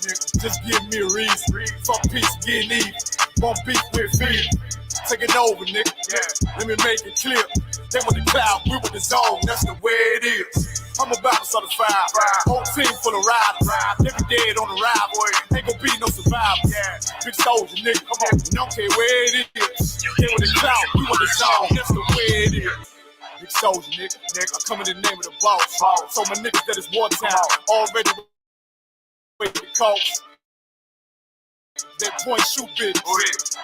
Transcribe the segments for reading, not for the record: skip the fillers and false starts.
Just give me a reason. Fuck peace, getting even. Won't beef with feed. Take it over, nigga. Yeah. Let me make it clear. They want the cloud, we with the zone. That's the way it is. I'm about to start a fire. Whole team full of riders. Every dead on the ride, boy. Ain't gon' be no survivors. Big soldier, nigga. Come on. Don't care where it is. They want the cloud, we with the zone. That's the way it is. Big soldier, nigga. I come in the name of the boss. So my niggas that is wartime. Already with the coast. That point shoot bitch.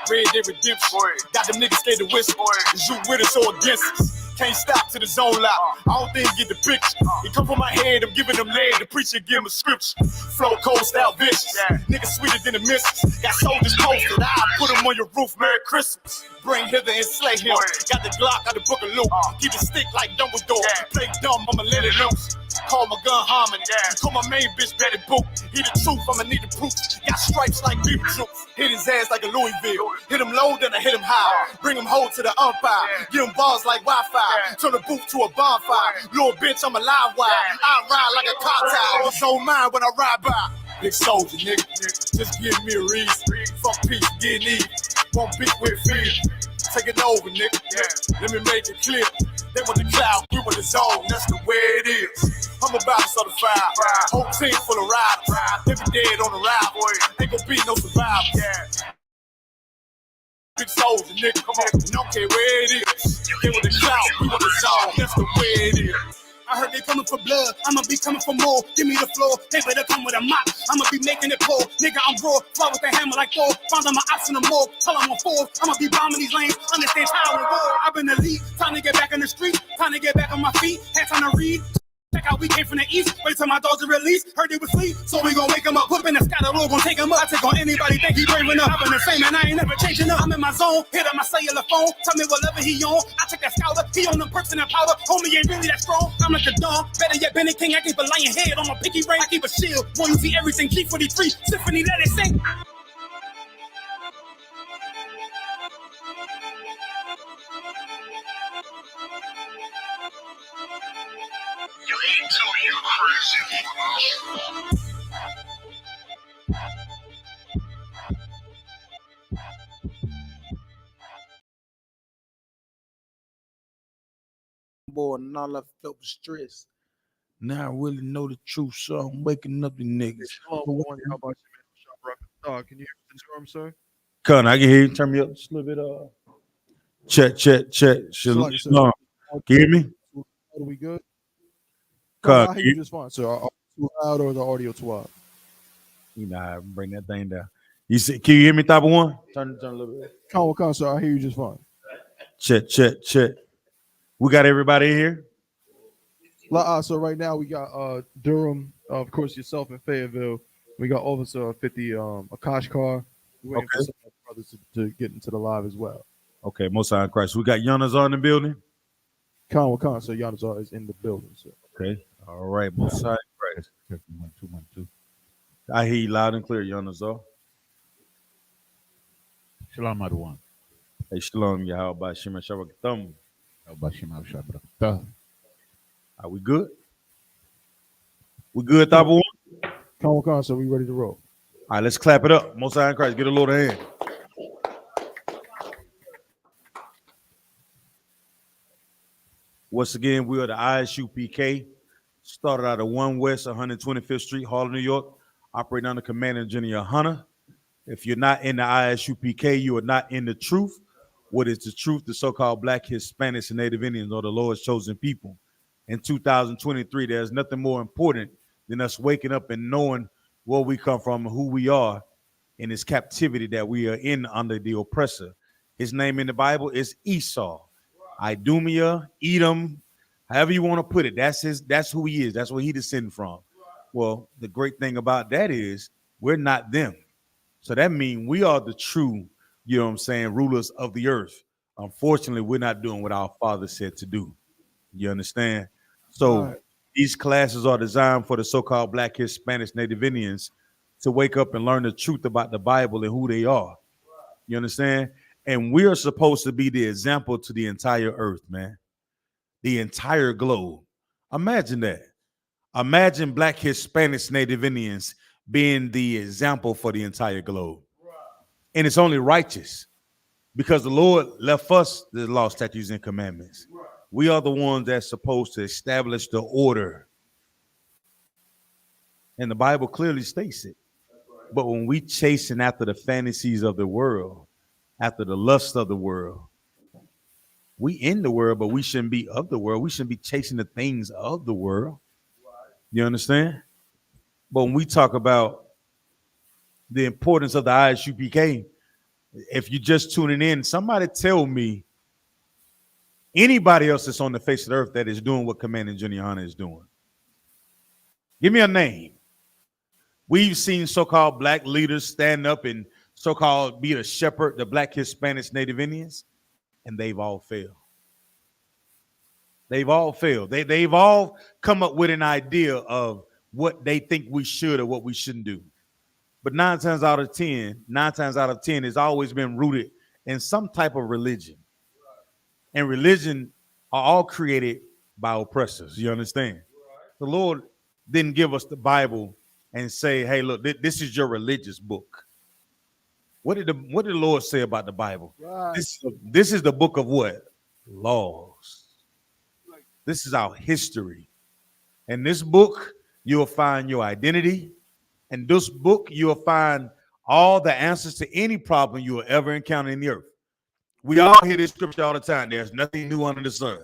Red Dead Redemption. Got them niggas scared to whisper. Is you with us or against us? Can't stop to the zone loud. I don't think you get the picture. It come from my head, I'm giving them lead. The preacher give him a scripture. Flow cold style vicious. Niggas sweeter than the missus. Got soldiers posted. I put them on your roof. Merry Christmas. Bring hither and slay him. Got the Glock out the book of Luke. Keep it stick like Dumbledore. Play dumb, I'ma let it loose. Call my gun harmony. Call my main bitch Betty Boop. He the truth, I'ma need the proof. Got stripes like beaver troops. Hit his ass like a Louisville. Hit him low, then I hit him high. Bring him home to the umpire. Get him bars like Wi-Fi. Turn the booth to a bonfire. Little bitch, I'm a live wire. I ride like a car tire. It's on mine when I ride by. Big soldier, nigga. Just give me a reason. Fuck peace, getting even. Won't beat with fear. Take it over, nigga. Let me make it clear. They want the cloud, we want the zone. That's the way it is. I'm about to start a fire. Whole team full of riders. Every dead on the ride, boy. Ain't gon' be no survivors. Big soldier, nigga. Come on. Don't care where it is. They want the cloud, we want the zone. That's the way it is. I heard they coming for blood, I'ma be coming for more. Give me the floor, they better come with a mop. I'ma be making it pour. Nigga, I'm raw, fly with the hammer like Thor. Found on my ops in the morgue, tell them I'm full. I'ma be bombing these lanes, understand how and war. I've been elite, time to get back in the street. Time to get back on my feet, had time to read. Check out, we came from the east, wait till my dogs are released. Heard they was asleep, so we gon' wake them up. Put in the sky, the Lord gon' take them up. I take on anybody, think he brave enough. I've been the same and I ain't never changing up. I'm in my zone, hit on my cellular phone. Tell me whatever he on, I check that scouter. He on them perks and that powder, homie ain't really that strong. I'm like the dawn, better yet Benny King. I keep a lion head on my pinky ring. I keep a shield, boy you see everything. G43, symphony, let it sing. You ain't tell me you're crazy. Boy, and all I felt was stress. Now I really know the truth, so I'm waking up the niggas. How about you, man? Can you hear the storm, sir? Con, I can hear you. Turn me up just a little bit. Check. Shalom. Can you hear me? Are we good? Con, I hear you just fine, sir. Are you too loud or the audio too loud? You know how I bring that thing down. You see, can you hear me, type of one? Turn a little bit. Con, sir. I hear you just fine. Check. We got everybody here. So right now we got Durham, of course, yourself in Fayetteville. We got Officer 50 Akashkar. We're waiting for some of the brothers to get into the live as well. Okay, Most High in Christ. We got Yanazar in the building. Con, so Yanazar is in the building, sir. Okay. All right, Most High in Christ. 1, 2. I hear you loud and clear, Yanazar. Shalom, everyone. Hey, Shalom, Yahweh, Shema Shabbat. Are we good? We good, Tabu? Con, so we ready to roll. All right, let's clap it up. Most High in Christ, get a Lord a hand. Once again, we are the I.S.U.P.K. Started out at 1 West 125th Street, Harlem, New York. Operating under Commander General YAHANNA. If you're not in the I.S.U.P.K, you are not in the truth. What is the truth? The so-called Black, Hispanics, and Native Indians are the Lord's chosen people. In 2023, there's nothing more important than us waking up and knowing where we come from and who we are in this captivity that we are in under the oppressor. His name in the Bible is Esau. Idumea, Edom, however you want to put it. That's who he is. That's where he descended from. Well, the great thing about that is we're not them. So that means we are the true, you know what I'm saying, rulers of the earth. Unfortunately, we're not doing what our Father said to do. You understand? So these classes are designed for the so-called Black, Hispanics, Native Indians to wake up and learn the truth about the Bible and who they are. You understand? And we are supposed to be the example to the entire earth, man. The entire globe. Imagine that. Imagine Black, Hispanics, Native Indians being the example for the entire globe. And it's only righteous because the Lord left us the law, statutes, and commandments. We are the ones that's supposed to establish the order. And the Bible clearly states it. But when we chasing after the fantasies of the world, after the lust of the world, we in the world, but we shouldn't be of the world. We shouldn't be chasing the things of the world. You understand? But when we talk about the importance of the I.S.U.P.K, if you're just tuning in, somebody tell me anybody else that's on the face of the earth that is doing what Commanding Junior YAHANNA is doing. Give me a name. We've seen so-called black leaders stand up and so-called be the shepherd, the black Hispanics, Native Indians, and they've all failed. They've all failed. They've all come up with an idea of what they think we should or what we shouldn't do. But nine times out of 10, it's always been rooted in some type of religion. And religion are all created by oppressors. You understand? The Lord didn't give us the Bible and say, hey, look, this is your religious book. What did the Lord say about the Bible? Right. This is the book of what? Laws. This is our history. In this book, you'll find your identity. In this book, you'll find all the answers to any problem you will ever encounter in the earth. We all hear this scripture all the time. There's nothing new under the sun.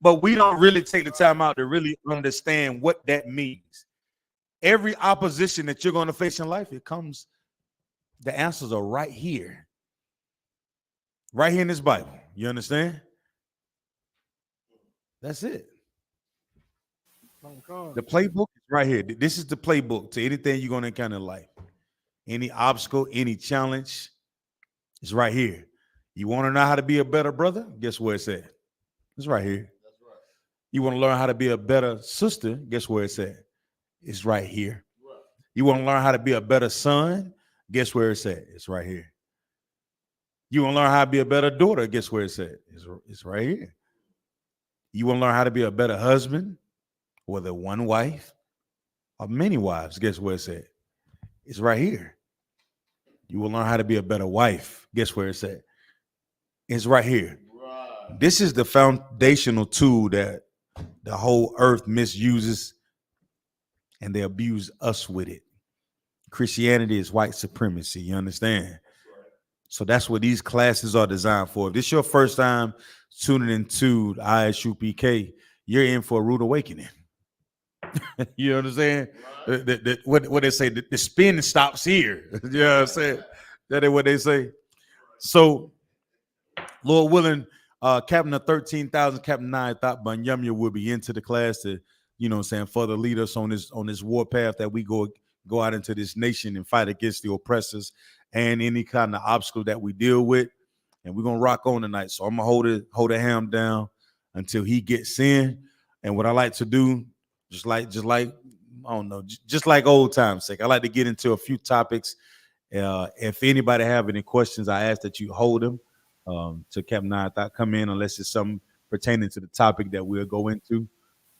But we don't really take the time out to really understand what that means. Every opposition that you're going to face in life, the answers are right here. Right here in this Bible. You understand? That's it. The playbook is right here. This is the playbook to anything you're going to encounter in life. Any obstacle, any challenge, it's right here. You want to know how to be a better brother? Guess where it's at? It's right here. That's right. You want to learn how to be a better sister? Guess where it's at? It's right here. Right. You want to learn how to be a better son? Guess where it's at? It's right here. You want to learn how to be a better daughter? Guess where it's at? It's right here. You want to learn how to be a better husband, whether one wife or many wives? Guess where it's at? It's right here. You will learn how to be a better wife. Guess where it's at? It's right here. Right. This is the foundational tool that the whole earth misuses, and they abuse us with it. Christianity is white supremacy. You understand? Right. So that's what these classes are designed for. If this is your first time tuning into the I.S.U.P.K, you're in for a rude awakening. You understand? Right. What they say, the spin stops here. You know what I'm saying? That is what they say. So, Lord willing, Captain of 13,000, Captain 9 thought Bunyamia will be into the class to, you know what I'm saying, further lead us on this war path that we go out into this nation and fight against the oppressors and any kind of obstacle that we deal with. And we're gonna rock on tonight. So I'm gonna hold a ham down until he gets in. And what I like to do, just like I don't know, just like old times sake, I like to get into a few topics. If anybody have any questions, I ask that you hold them to Captain I thought come in unless it's something pertaining to the topic that we'll go into.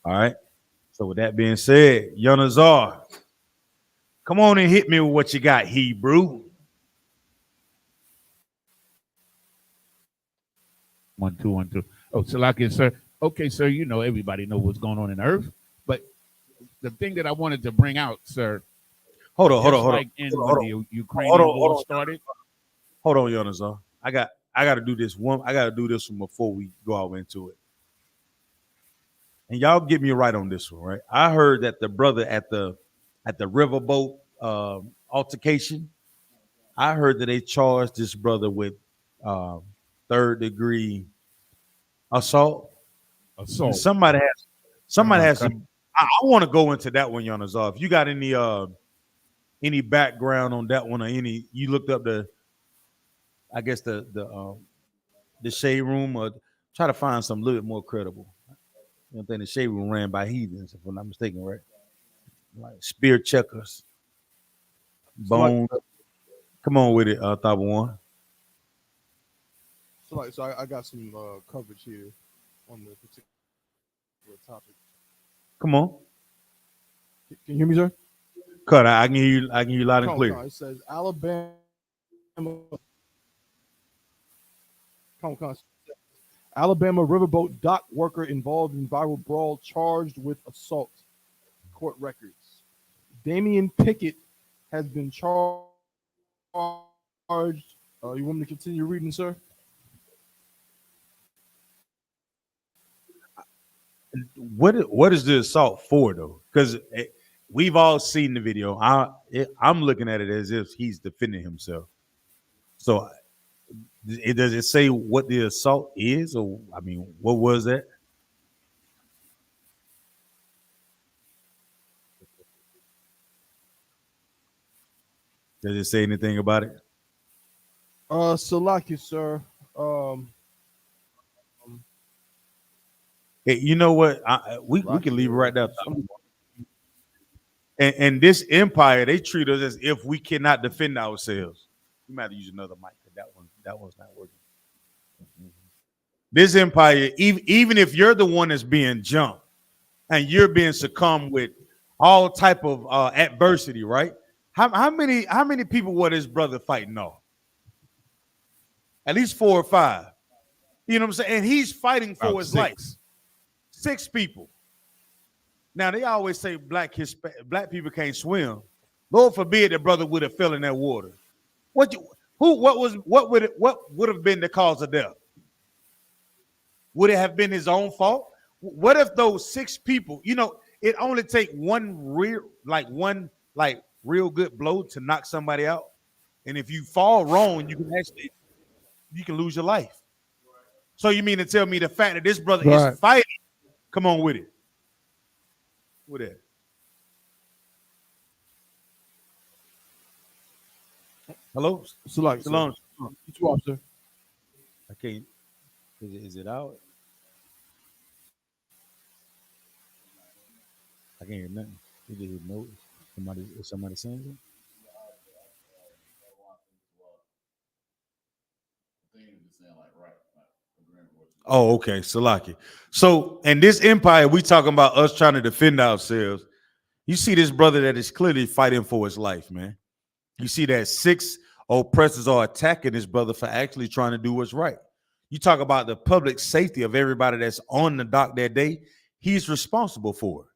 All right. So with that being said, Yonazar, come on and hit me with what you got, Hebrew. 1 2 1 2. Oh, Salakia, sir. Okay, sir. You know everybody know what's going on in Earth, but the thing that I wanted to bring out, sir. Hold on. When the Ukrainian war started. Hold on, Yonazar. I got to do this one. I got to do this one before we go out into it. And y'all get me right on this one, right? I heard that the brother at the riverboat altercation, I heard that they charged this brother with third-degree assault. And somebody has to. I want to go into that one, Yonazar. If you got any background on that one or any, you looked up the shade room or try to find something a little bit more credible. You know, I think the shade room ran by heathens, if I'm not mistaken, right? Like spear checkers, bone. Come on with it, Thaba One. So I got some coverage here on the particular topic. Come on. Can you hear me, sir? Cut. I can hear you. I can hear you loud and clear. It says Alabama. Alabama riverboat dock worker involved in viral brawl charged with assault. Court records. Damian Pickett has been charged. You want me to continue reading, sir? What is the assault for though? Because we've all seen the video. I'm looking at it as if he's defending himself. So does it say what the assault is, or I mean, what was that? Does it say anything about it? Salaki, sir. Hey, you know what? We can leave it right there. And this empire, they treat us as if we cannot defend ourselves. You might have to use another mic. That one's not working. This empire, even if you're the one that's being jumped and you're being succumbed with all type of adversity, right? How many people were this brother fighting off? At least 4 or 5. You know what I'm saying? And he's fighting for his life. 6 people. Now they always say black people can't swim. Lord forbid that brother would have fell in that water. What would have been the cause of death? Would it have been his own fault? What if those 6 people, it only take one real good blow to knock somebody out. And if you fall wrong, you can lose your life. So you mean to tell me the fact that this brother is fighting? Come on with it. With it. Hello? Salam. You off, sir. I can't. Is it out? I can't hear nothing. You just hear notes. Somebody saying something? Oh, okay. Salaki. So, in this empire, we talking about us trying to defend ourselves. You see this brother that is clearly fighting for his life, man. You see that 6 oppressors are attacking this brother for actually trying to do what's right. You talk about the public safety of everybody that's on the dock that day. He's responsible for it.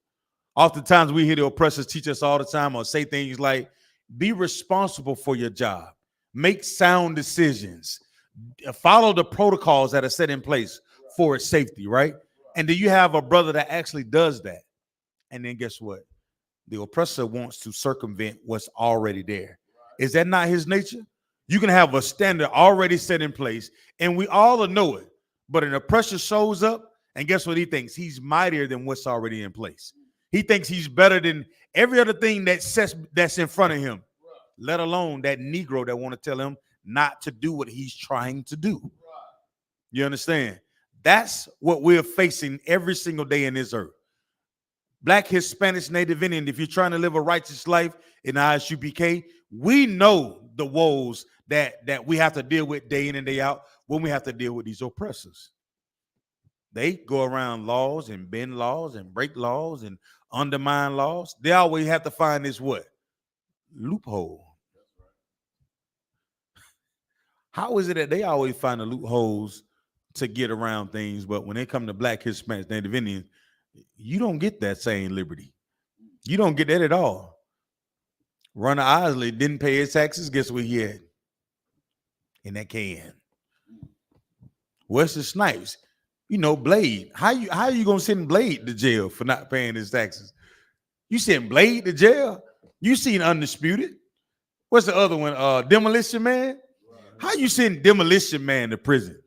Oftentimes we hear the oppressors teach us all the time or say things like, be responsible for your job. Make sound decisions. Follow the protocols that are set in place for its safety, right? And do you have a brother that actually does that? And then guess what? The oppressor wants to circumvent what's already there. Is that not his nature? You can have a standard already set in place, and we all know it. But an oppressor shows up, and guess what he thinks? He's mightier than what's already in place. He thinks he's better than every other thing that's in front of him, let alone that Negro that want to tell him not to do what he's trying to do. You understand? That's what we're facing every single day in this earth. Black, Hispanic, Native Indian, if you're trying to live a righteous life in I.S.U.P.K, we know the woes that we have to deal with day in and day out when we have to deal with these oppressors. They go around laws and bend laws and break laws and undermine laws. They always have to find this what? Loophole. How is it that they always find the loopholes to get around things, but when they come to Black, Hispanics, Native Indians, you don't get that same liberty. You don't get that at all. Runner Isley didn't pay his taxes. Guess what he had? In that can. Wesley Snipes, Blade. How you gonna send Blade to jail for not paying his taxes? You send Blade to jail? You seen Undisputed? What's the other one? Demolition Man? How you send Demolition Man to prison?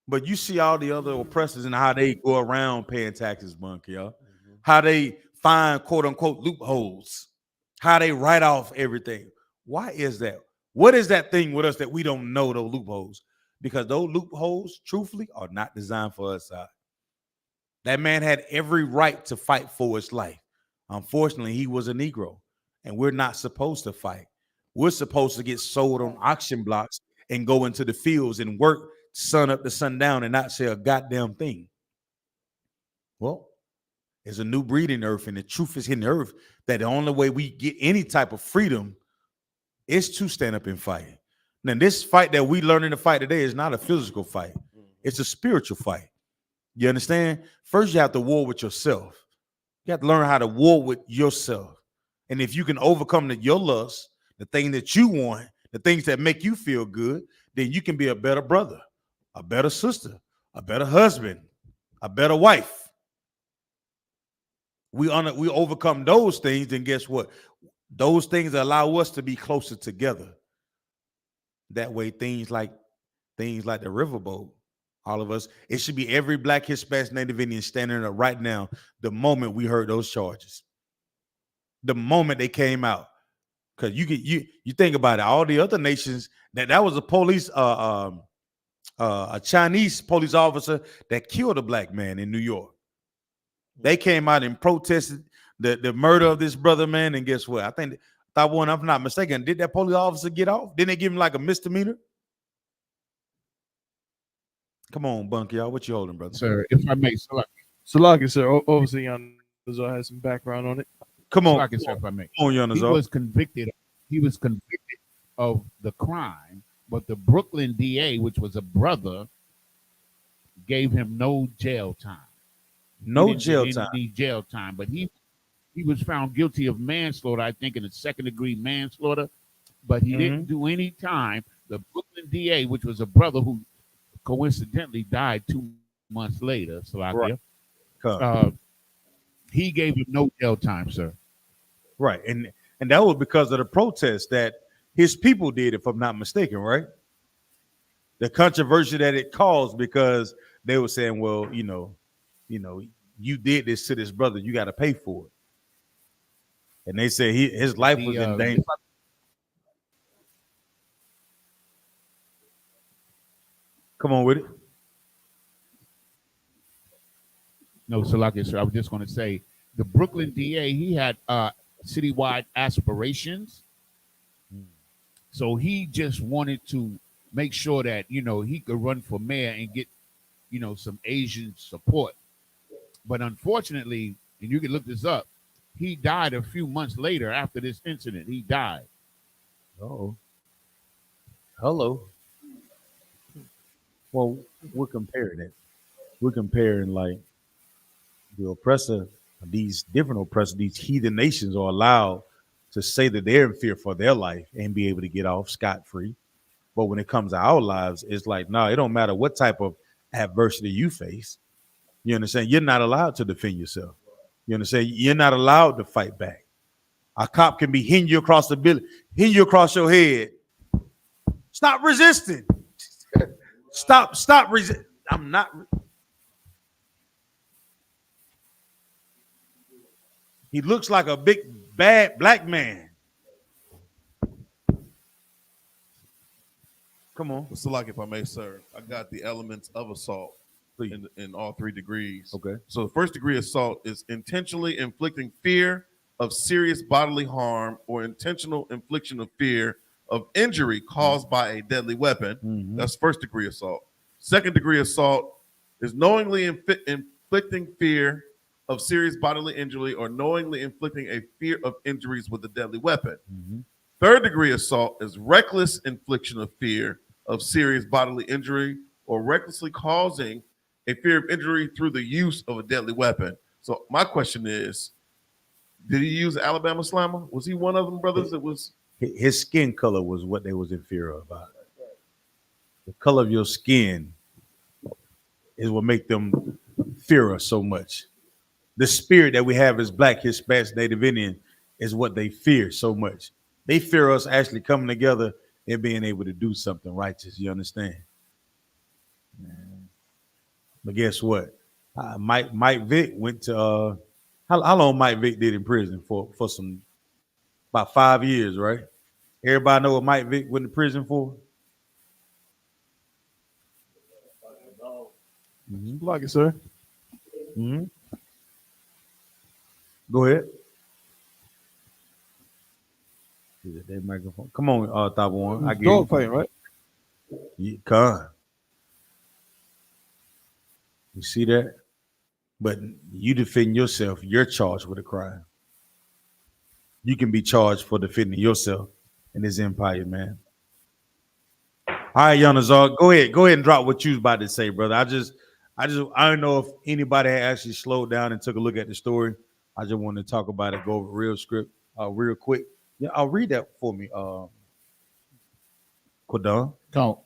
But you see all the other oppressors and how they go around paying taxes, Bunk, y'all. How they find quote unquote loopholes, how they write off everything. Why is that? What is that thing with us that we don't know those loopholes? Because those loopholes, truthfully, are not designed for us. That man had every right to fight for his life. Unfortunately, he was a Negro, and we're not supposed to fight. We're supposed to get sold on auction blocks and go into the fields and work sun up to sundown and not say a goddamn thing. Well, There's a new breed in the earth, and the truth is hitting the earth that the only way we get any type of freedom is to stand up and fight. Now, this fight that we learning to fight today is not a physical fight. It's a spiritual fight. You understand? First, you have to war with yourself. You have to learn how to war with yourself. And if you can overcome your lust, the thing that you want, the things that make you feel good, then you can be a better brother, a better sister, a better husband, a better wife. We overcome those things, and guess what? Those things allow us to be closer together. That way, things like the riverboat, all of us, it should be every Black, Hispanic, Native Indian standing up right now the moment we heard those charges. The moment they came out. Because you think about it, all the other nations, that was a police, a Chinese police officer that killed a Black man in New York. They came out and protested the murder of this brother, man. And guess what? I think, if I'm not mistaken, did that police officer get off? Didn't they give him like a misdemeanor? Come on, Bunky, y'all. What you holding, brother? Sir, if I may, Salaki, sir. Obviously, Yanazar has some background on it. Come on, Salaki, sir, if I may. Come on, He Yanazar. was convicted. He was convicted of the crime, but the Brooklyn DA, which was a brother, gave him no jail time. No He didn't jail get time. any jail time, but he was found guilty of manslaughter, I think, in a second-degree manslaughter, but he didn't do any time. The Brooklyn DA, which was a brother who coincidentally died 2 months later, Salakia, he gave him no jail time, sir. Right, and that was because of the protest that his people did, if I'm not mistaken, right? The controversy that it caused, because they were saying, well, you did this to this brother, you got to pay for it. And they said his life was in danger. Come on with it. No, Salakia, sir. I was just going to say the Brooklyn DA, he had citywide aspirations. So he just wanted to make sure that, he could run for mayor and get, some Asian support. But unfortunately, and you can look this up, he died a few months later after this incident. He died. Oh, hello. Well, we're comparing it. We're comparing like the oppressor, these different oppressors, these heathen nations are allowed to say that they're in fear for their life and be able to get off scot-free. But when it comes to our lives, it's like, no, it don't matter what type of adversity you face. You understand? You're not allowed to defend yourself. You understand? You're not allowed to fight back. A cop can be hitting you across the building, hitting you across your head. Stop resisting. Stop resisting. I'm not. He looks like a big, bad Black man. Come on. So, like, if I may, sir, I got the elements of assault in all 3 degrees. Okay. So the first degree assault is intentionally inflicting fear of serious bodily harm or intentional infliction of fear of injury caused by a deadly weapon. That's first degree assault. Second degree assault is knowingly inflicting fear of serious bodily injury or knowingly inflicting a fear of injuries with a deadly weapon. Third degree assault is reckless infliction of fear of serious bodily injury or recklessly causing a fear of injury through the use of a deadly weapon. So my question is, did he use Alabama Slammer? Was he one of them, brothers? It was his skin color was what they was in fear of. The color of your skin is what make them fear us so much. The spirit that we have as Black, Hispanic, Native Indian is what they fear so much. They fear us actually coming together and being able to do something righteous. You understand? But guess what? Mike Vick went to how long Mike Vick did in prison for some about 5 years, right? Everybody know what Mike Vick went to prison for? Like it, sir. Go ahead. Is it that microphone? Come on, Tabawan. I get Dog fighting, right? Come. You see that? But you defend yourself, you're charged with a crime. You can be charged for defending yourself in this empire, man. All right, Yanazar, go ahead and drop what you was about to say, brother. I don't know if anybody had actually slowed down and took a look at the story. I just want to talk about it, go over real quick. Yeah, I'll read that for me, Quadon. Come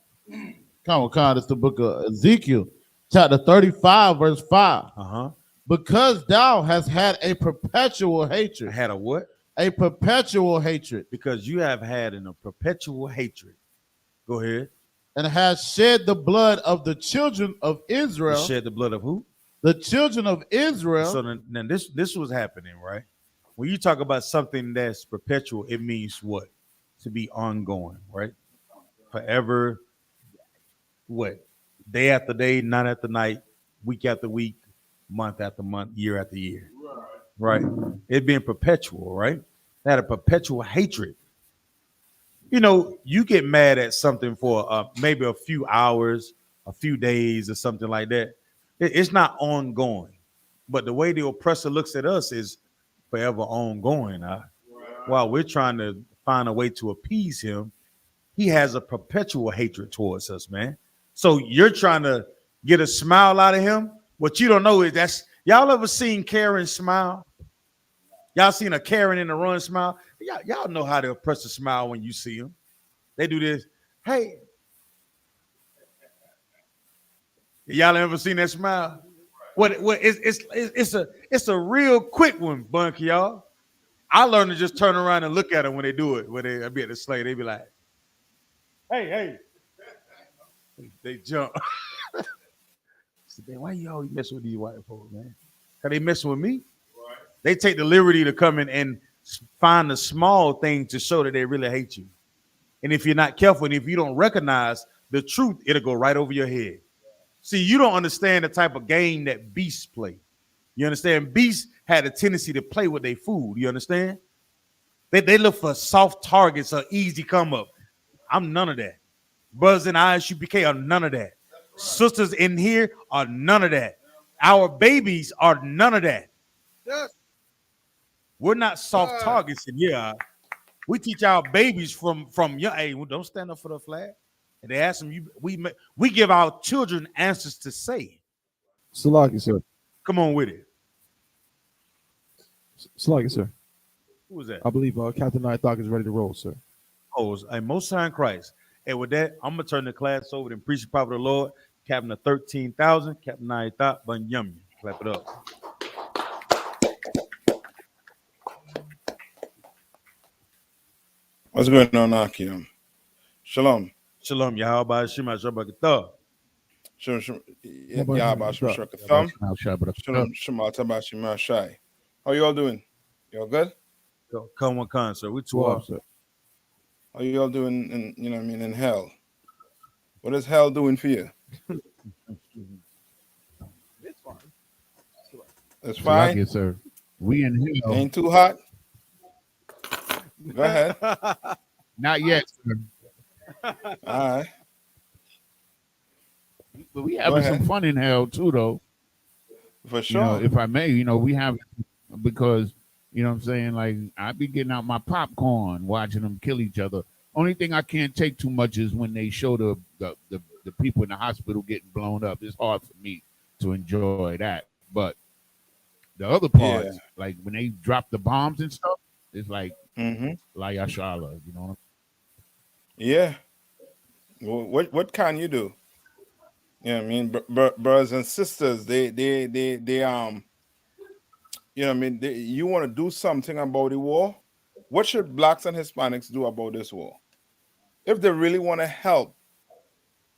on, it's the book of Ezekiel, chapter 35, verse 5. Uh-huh. Because thou hast had a perpetual hatred. Had a what? A perpetual hatred. Because you have had a perpetual hatred. Go ahead. And hast shed the blood of the children of Israel. Shed the blood of who? The children of Israel. So then this was happening, right? When you talk about something that's perpetual, it means what? To be ongoing, right? Forever. What? Day after day, night after night, week after week, month after month, year after year. Right? It being perpetual, right? They had a perpetual hatred. You know, you get mad at something for maybe a few hours, a few days, or something like that. It's not ongoing. But the way the oppressor looks at us is forever ongoing. While we're trying to find a way to appease him, he has a perpetual hatred towards us, man. So you're trying to get a smile out of him. What you don't know is y'all ever seen Karen smile? Y'all seen a Karen in the run smile? Y'all know how the oppressor smile when you see him. They do this. Hey. Y'all ever seen that smile? It's a real quick one, Bunky, y'all. I learned to just turn around and look at them when they do it. When they be at the sleigh, they be like, hey. They jump. So, man, why you always messing with these white folks, man? Because they messing with me. Right. They take the liberty to come in and find the small thing to show that they really hate you. And if you're not careful, and if you don't recognize the truth, it'll go right over your head. See, you don't understand the type of game that beasts play. You understand? Beasts had a tendency to play with their food. You understand? They look for soft targets or easy come up. I'm none of that. Brothers in I.S.U.P.K are none of that. Sisters in here are none of that. Our babies are none of that. Yes. We're not soft targets in here. We teach our babies from young. Hey, don't stand up for the flag. And they ask them, we give our children answers to say. Salaki, sir. Come on with it. Salaki, sir. Who was that? I believe Captain I.S.U.P.K is ready to roll, sir. Oh, a Most High in Christ. And with that, I'm going to turn the class over and preach the prophet of the Lord, Captain of 13,000, Captain I.S.U.P.K, Banyami. Clap it up. What's going on, Akim? Shalom. Shalom, Yahweh, Shema, Shabbat. Shalom, Yahweh, Shalom, Shema, Tabashima, Shai. How you all doing? You all good? Come one con, sir. We two off, sir. How you all doing in hell? What is hell doing for you? It's fine. It's fine. Yes, sir. We in hell. Ain't too hot. Go ahead. Not yet, sir. All right. But we having some fun in hell too, though. For sure. You know, if I may, we have, because you know what I'm saying, like I be getting out my popcorn watching them kill each other. Only thing I can't take too much is when they show the people in the hospital getting blown up. It's hard for me to enjoy that. But the other parts, like when they drop the bombs and stuff, it's like La Yashala, you know. Yeah. Well, what can you do? You know what I mean? Brothers and sisters, they you know what I mean? You want to do something about the war? What should blacks and Hispanics do about this war? If they really want to help,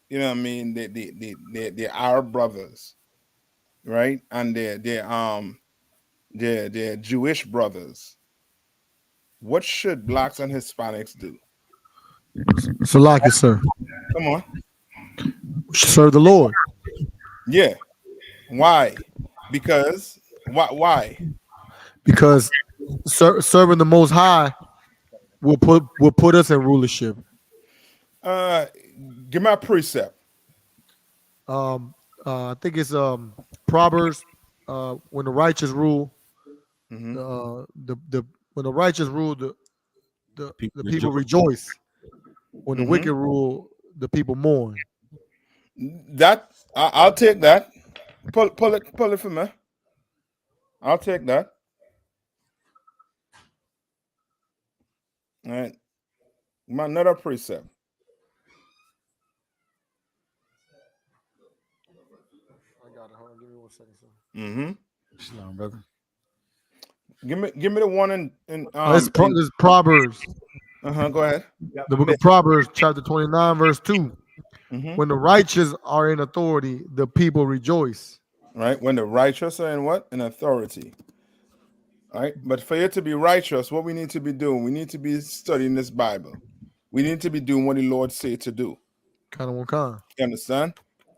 you know what I mean, the Arab brothers, right? And their Jewish brothers. What should blacks and Hispanics do? Salaki, sir. Come on. Serve the Lord. Yeah. Why? Because why? Because serving the Most High will put us in rulership. Give me a precept. I think it's Proverbs when the righteous rule, Mhm. the when the righteous rule, the people rejoice. When the Mhm. wicked rule, the people mourn. That I'll take that. Pull it for me. I'll take that. All right. My another precept. I got it. Hold on, give me 1 second, sir. Mm-hmm. Shalom, brother. Give me the one in This is Proverbs, go ahead. the book of Proverbs, chapter 29, verse 2. Mm-hmm. When the righteous are in authority, the people rejoice. Right? When the righteous are in what? In authority. All right. But for you to be righteous, what we need to be doing, we need to be studying this Bible. We need to be doing what the Lord said to do. Kind of one kind. You understand?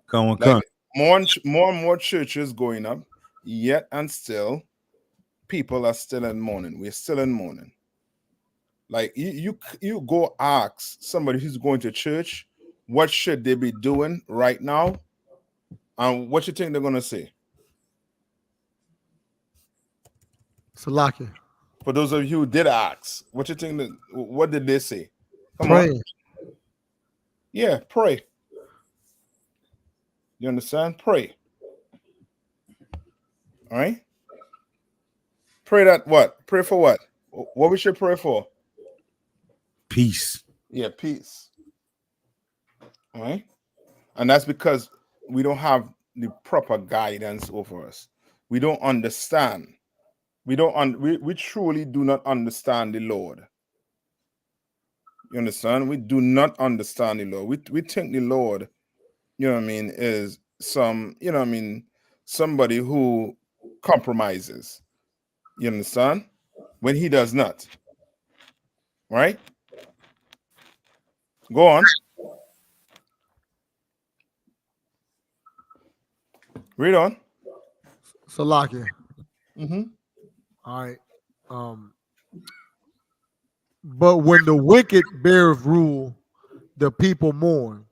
Come on, Like come. more and more churches going up, yet and still, people are still in mourning. We're still in mourning. Like you go ask somebody who's going to church, what should they be doing right now? And what you think they're gonna say? Salaki. For those of you who did ask, what you think what did they say? Come on. Praying. Yeah, pray. You understand? Pray. All right. Pray that what? Pray for what? What we should pray for? Peace. Yeah, peace. All right. And that's because we don't have the proper guidance over us. We don't understand. We truly do not understand the Lord. You understand? We do not understand the Lord. We think the Lord, you know what I mean, is some, you know what I mean, somebody who compromises. You understand? When he does not. Right? Go on. Read on. Salaki. Mm-hmm. All right. But when the wicked bear rule, the people mourn.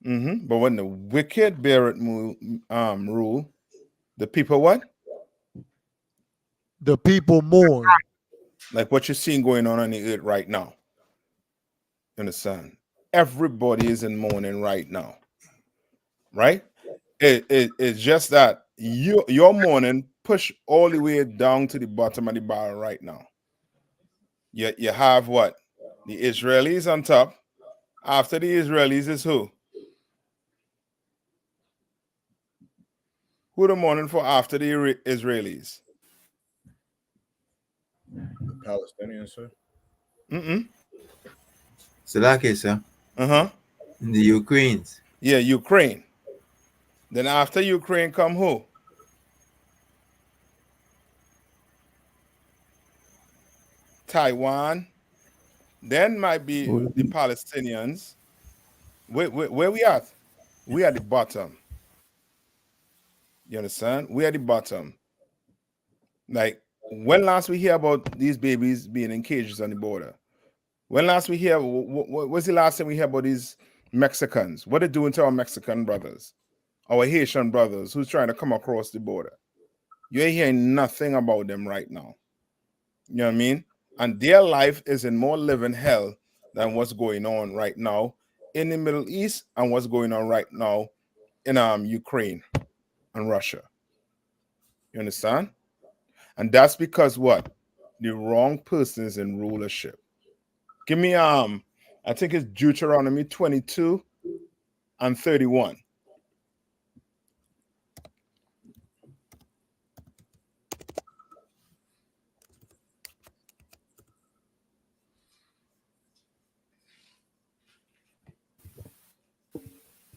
Mm-hmm. But when the wicked bear it rule, the people what? The people mourn. Like what you're seeing going on the earth right now. You understand? Everybody is in mourning right now. Right? It's just that your mourning push all the way down to the bottom of the barrel right now. You have what? The Israelis on top. After the Israelis is who? Who the mourning for after the Israelis? Palestinians, sir. Mm-mm. Salaki, sir. Uh-huh. In the Ukraines. Yeah, Ukraine. Then after Ukraine come who? Taiwan. Then might be the Palestinians. Where we at? We at the bottom. You understand? We at the bottom. Like, when last we hear about these babies being in cages on the border? When last we hear, what's the last time we hear about these Mexicans? What they doing to our Mexican brothers? Our Haitian brothers who's trying to come across the border? You ain't hearing nothing about them right now. You know what I mean? And their life is in more living hell than what's going on right now in the Middle East and what's going on right now in Ukraine and Russia. You understand? And that's because what? The wrong person is in rulership. Give me I think it's Deuteronomy 22 and 31.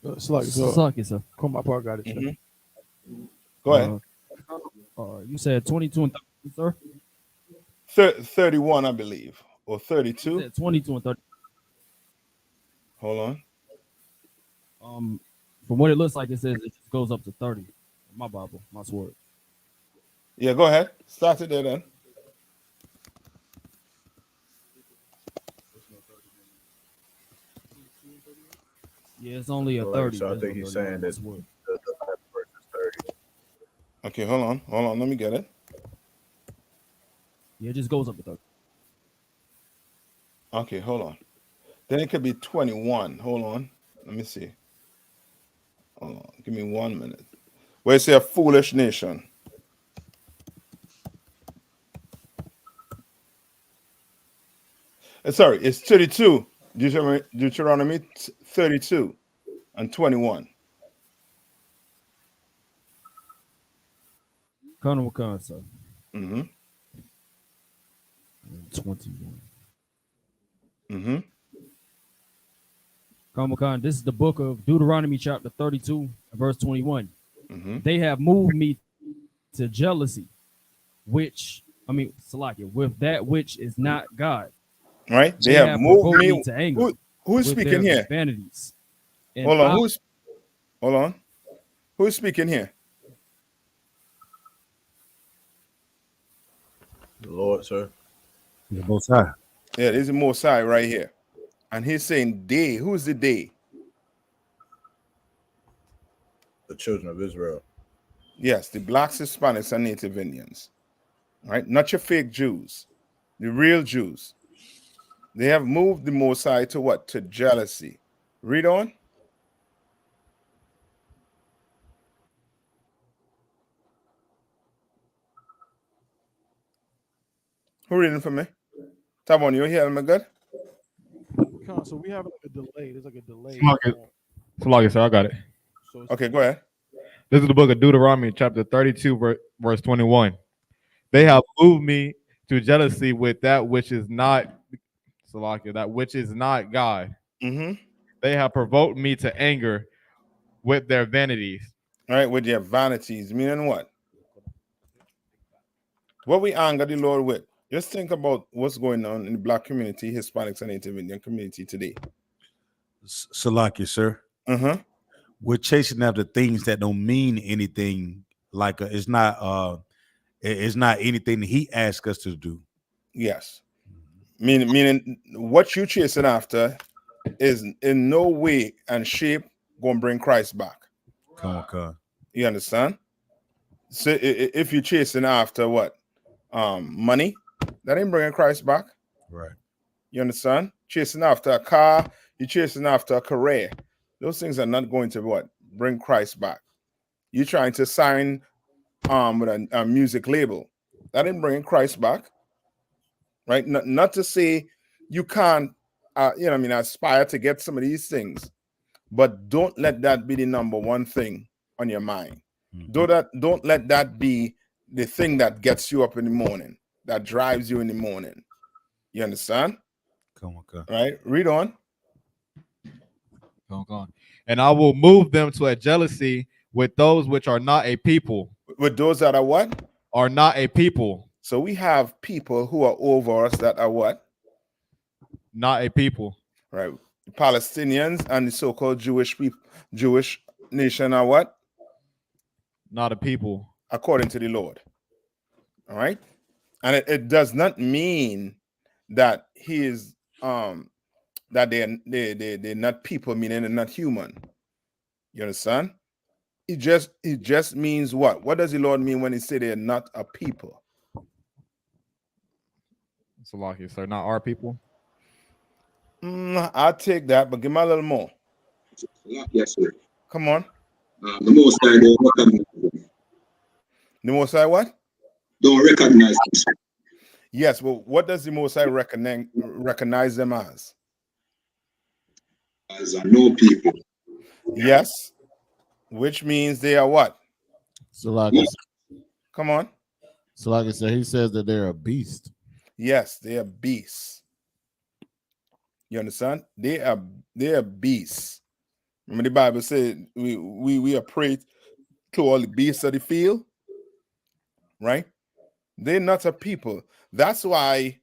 Salaki, sir. Come my part, got it. Mm-hmm. Go ahead. You said 22 and 30, sir? 31, I believe, or 32. You said 22 and 30. Hold on. From what it looks like, it says it just goes up to 30. My Bible, my sword. Yeah, go ahead. Start it there then. Yeah, it's only a 30. So I think he's saying that the last verse is 30. Okay, hold on. Let me get it. Yeah, it just goes up to 30. Okay, hold on. Then it could be 21. Hold on. Let me see. Hold on. Give me 1 minute. Where it say a foolish nation. Sorry, it's 32. Deuteronomy 32 and 21. Colonel Wakan, sir. Mm-hmm. 21. Mm-hmm. Colonel Wakan, this is the book of Deuteronomy, chapter 32, verse 21. Mm-hmm. They have moved me to jealousy, Salakia, with that which is not God. Right? They They have have moved provoked me. me to anger Who's with speaking their here? vanities. And Hold on. Hold on. Who's speaking here? The Lord, sir. The Most High. Yeah, there's a Mosai right here. And he's saying they. Who's the they? The children of Israel. Yes, the blacks, Hispanics, and Native Indians. Right? Not your fake Jews. The real Jews. They have moved the Mosai to what? To jealousy. Read on. Who reading for me? Tabon, you hear me good? So we have like a delay. There's like a delay. Salakia, sir, I got it. So Okay, go ahead. This is the book of Deuteronomy, chapter 32, verse 21. They have moved me to jealousy with that which is not, Salakia, that which is not God. Mm-hmm. They have provoked me to anger with their vanities. All right, with their vanities. Meaning what? What we anger the Lord with? Just think about what's going on in the black community, Hispanics, and Native Indian community today. Salakia, sir. Mm-hmm. We're chasing after things that don't mean anything. Like it's not anything that He asked us to do. Yes. Meaning what you chasing after is in no way and shape going to bring Christ back. Come on. You understand? So if you're chasing after what? Money, that ain't bringing Christ back. Right. You understand? Chasing after a car, you're chasing after a career. Those things are not going to what? Bring Christ back. You're trying to sign with a music label. That ain't bringing Christ back. Right? Not to say you can't aspire to get some of these things, but don't let that be the number one thing on your mind. Mm-hmm. Don't let that be the thing that gets you up in the morning, that drives you in the morning. You understand? Come on. Right? Read on. Come on. And I will move them to a jealousy with those which are not a people. With those that are what? Are not a people. So we have people who are over us that are what? Not a people. Right. The Palestinians and the so-called Jewish nation are what? Not a people. According to the Lord. All right. And it does not mean that he is that they're not people, meaning they're not human. You understand? It just means what? What does the Lord mean when he say they're not a people? Salakia, sir, not our people. I'll take that, but give me a little more. Yes, sir. Come on. The Most High don't recognize them. The Most High what? Don't recognize them. Yes, well, what does the Most High recognize them as? As no people. Yes, which means they are what? Salakia. Come on. Salakia said he says that they're a beast. Yes, they are beasts. You understand? They are beasts. Remember the Bible said we are prey to all the beasts of the field, right? They're not a people. That's why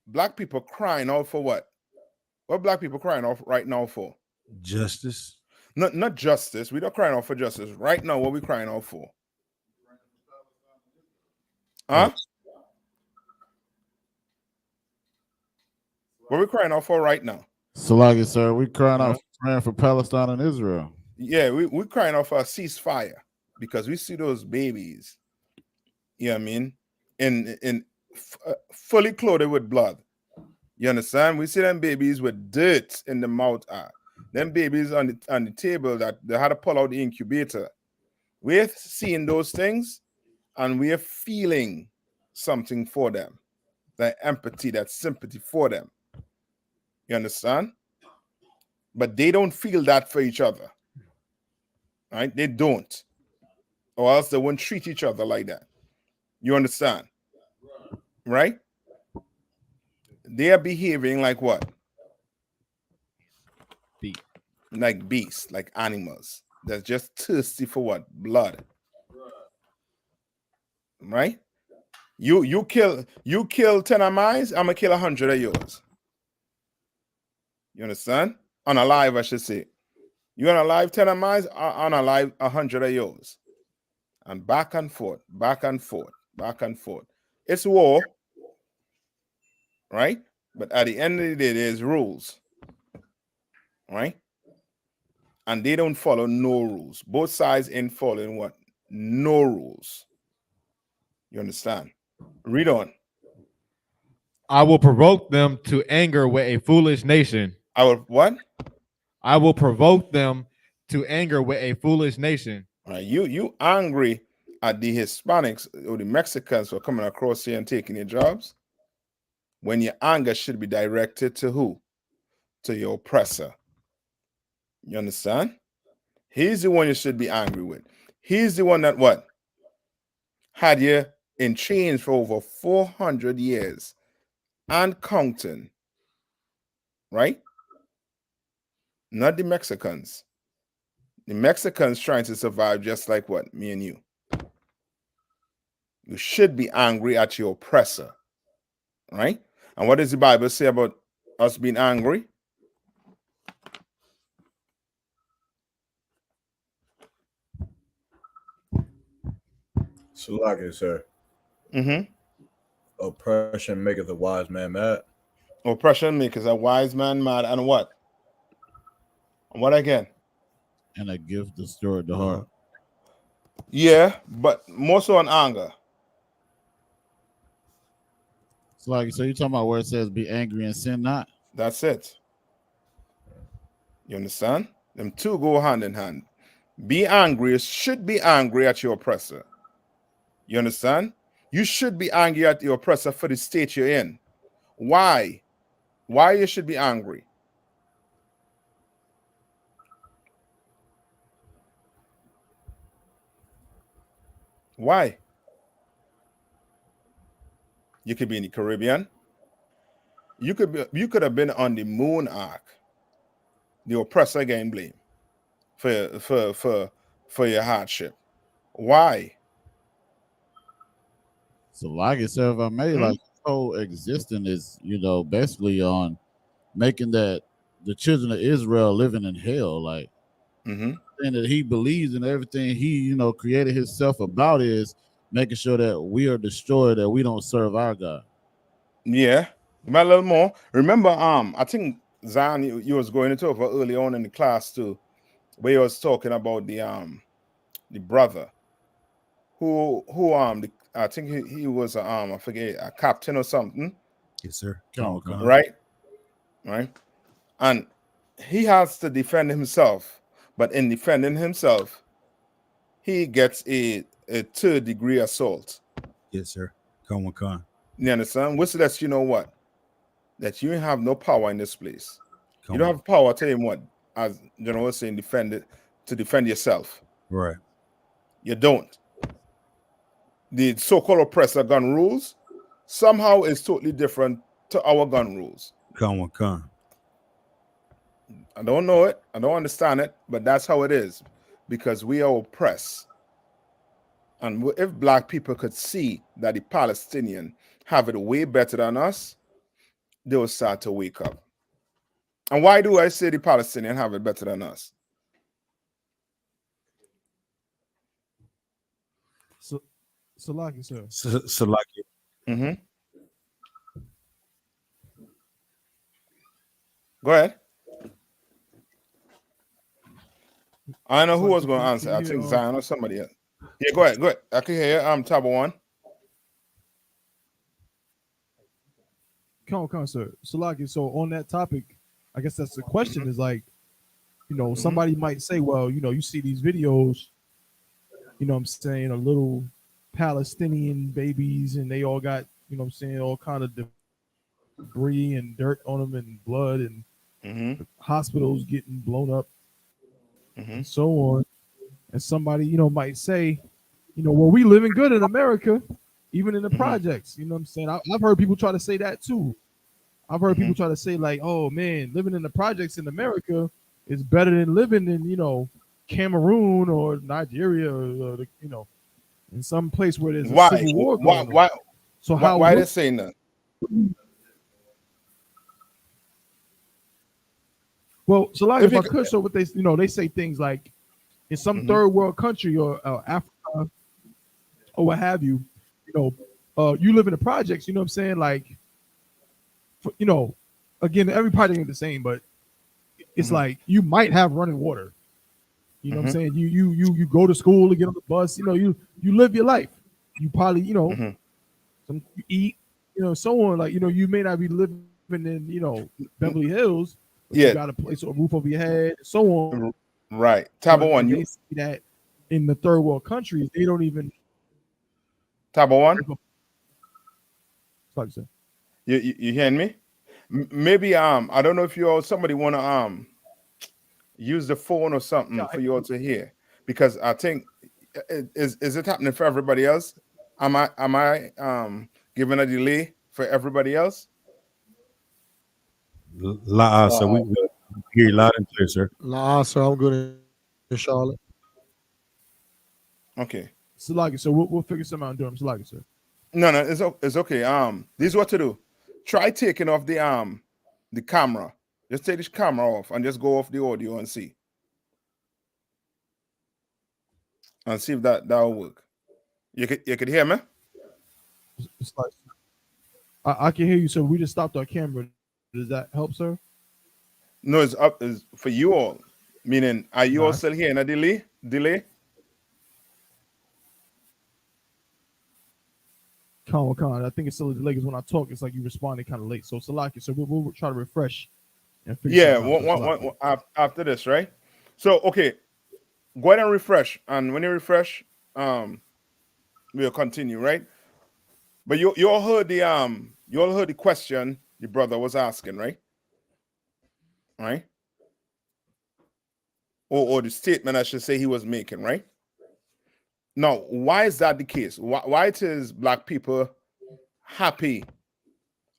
black people crying out for what? What black people crying out right now for? Justice. Not justice. We're not crying out for justice right now. What we crying out for? Huh? What we crying out for right now? Salakia, sir, we crying out praying for Palestine and Israel. Yeah, we're crying out for a ceasefire. because we see those babies, you know what I mean, in fully clothed with blood. You understand? We see them babies with dirt in the mouth. Them babies on the table that they had to pull out the incubator. We're seeing those things and we're feeling something for them. That empathy, that sympathy for them. You understand? But they don't feel that for each other. Right? They don't. Or else they wouldn't treat each other like that. You understand? Right? They are behaving like what? Like beasts, like animals. That's just thirsty for what? Blood. Right? You kill 10 of mine, I'm gonna kill 100 of yours. You understand? Unalive, I should say. You unalive 10 of mine, unalive 100 of yours. And back and forth, back and forth, back and forth. It's war, right? But at the end of the day, there's rules, right? And they don't follow no rules. Both sides ain't following what? No rules. You understand? Read on. I will provoke them to anger with a foolish nation. I will what? I will provoke them to anger with a foolish nation. All right, you angry at the Hispanics or the Mexicans who are coming across here and taking your jobs? When your anger should be directed to who? To your oppressor. You understand? He's the one you should be angry with. He's the one that what? Had you in chains for over 400 years and counting. Right? Not the Mexicans. The Mexicans trying to survive just like what? Me and you. You should be angry at your oppressor. Right? And what does the Bible say about us being angry? Salaki, sir. Oppression maketh a wise man mad. Oppression maketh a wise man mad. And what? And what again? And a gift destroyed the heart. Yeah, but more so on anger. So you're talking about where it says be angry and sin not? That's it. You understand? Them two go hand in hand. Be angry, should be angry at your oppressor. You understand? You should be angry at your oppressor for the state you're in. Why? Why you should be angry? Why? You could be in the Caribbean. You could have been on the moon ark. The oppressor getting blamed for your hardship. Why? So like itself, I made like whole existence is, basically on making that the children of Israel living in hell, like and that he believes in everything he, created himself about is making sure that we are destroyed, that we don't serve our God. Yeah. A little more. Remember, I think Zion, you was going into it early on in the class too, where you was talking about the brother who I think he was I forget, a captain or something. Yes, sir. Right. And he has to defend himself, but in defending himself, he gets a 3rd-degree assault. Yes, sir. Come on. You understand? Which lets you know what? That you have no power in this place. You don't have power to him what? As General was saying, to defend yourself. Right. You don't. The so-called oppressor gun rules somehow is totally different to our gun rules. Come on. I don't know it. I don't understand it, but that's how it is because we are oppressed. And if black people could see that the Palestinians have it way better than us, they will start to wake up. And why do I say the Palestinians have it better than us? Salaki, sir. Salaki. Go ahead. I don't know who was going to answer. I think Zion or somebody else. Yeah, go ahead. Go ahead. I can hear you. Tab one. Come on, sir. Salaki, so on that topic, I guess that's the question is like, somebody might say, well, you see these videos, I'm saying, a little Palestinian babies and they all got, I'm saying, all kind of debris and dirt on them and blood and hospitals getting blown up and so on. And somebody, might say, well, we living good in America, even in the projects. You know what I'm saying? I've heard people try to say that too. I've heard people try to say like, oh man, living in the projects in America is better than living in, Cameroon or Nigeria or in some place where there's a Why? civil war going Why? on. So how Why they saying that? Well, so like If if I you- could, so what they say things like in some third world country or Africa or what have you, you live in the projects, you know what I'm saying? Like, again, every project ain't the same, but it's like you might have running water. You know what I'm saying? You go to school to get on the bus, you live your life. You probably, some you eat, so on. Like, you may not be living in, Beverly Hills, but you got a place or a roof over your head, so on. Right. Tab one. They see that in the third world countries, they don't even. Tab one. Like so. You hearing me? Maybe I don't know if you all somebody want to use the phone or something for you all to hear, because I think is it happening for everybody else? Am I giving a delay for everybody else? So we hear you loud and clear, sir. Nah, sir, I'm good in Charlotte. Okay. Salagi, so we'll figure something out in Durham. Salagi, sir. No, it's okay. This is what to do. Try taking off the camera. Just take this camera off and just go off the audio and see. And see if that'll work. You could hear me? It's like, I can hear you, sir. We just stopped our camera. Does that help, sir? No, it's up is for you all. Meaning, are you all still hearing a delay? Con. I think it's still a delay because when I talk, it's like you responded kind of late. So Salaki, so we'll try to refresh and figure Yeah, something out. after this, right? So okay, go ahead and refresh. And when you refresh, we'll continue, right? But you all heard the question the brother was asking, right? Right? Or the statement I should say he was making, right? Now, why is that the case? Why it is black people happy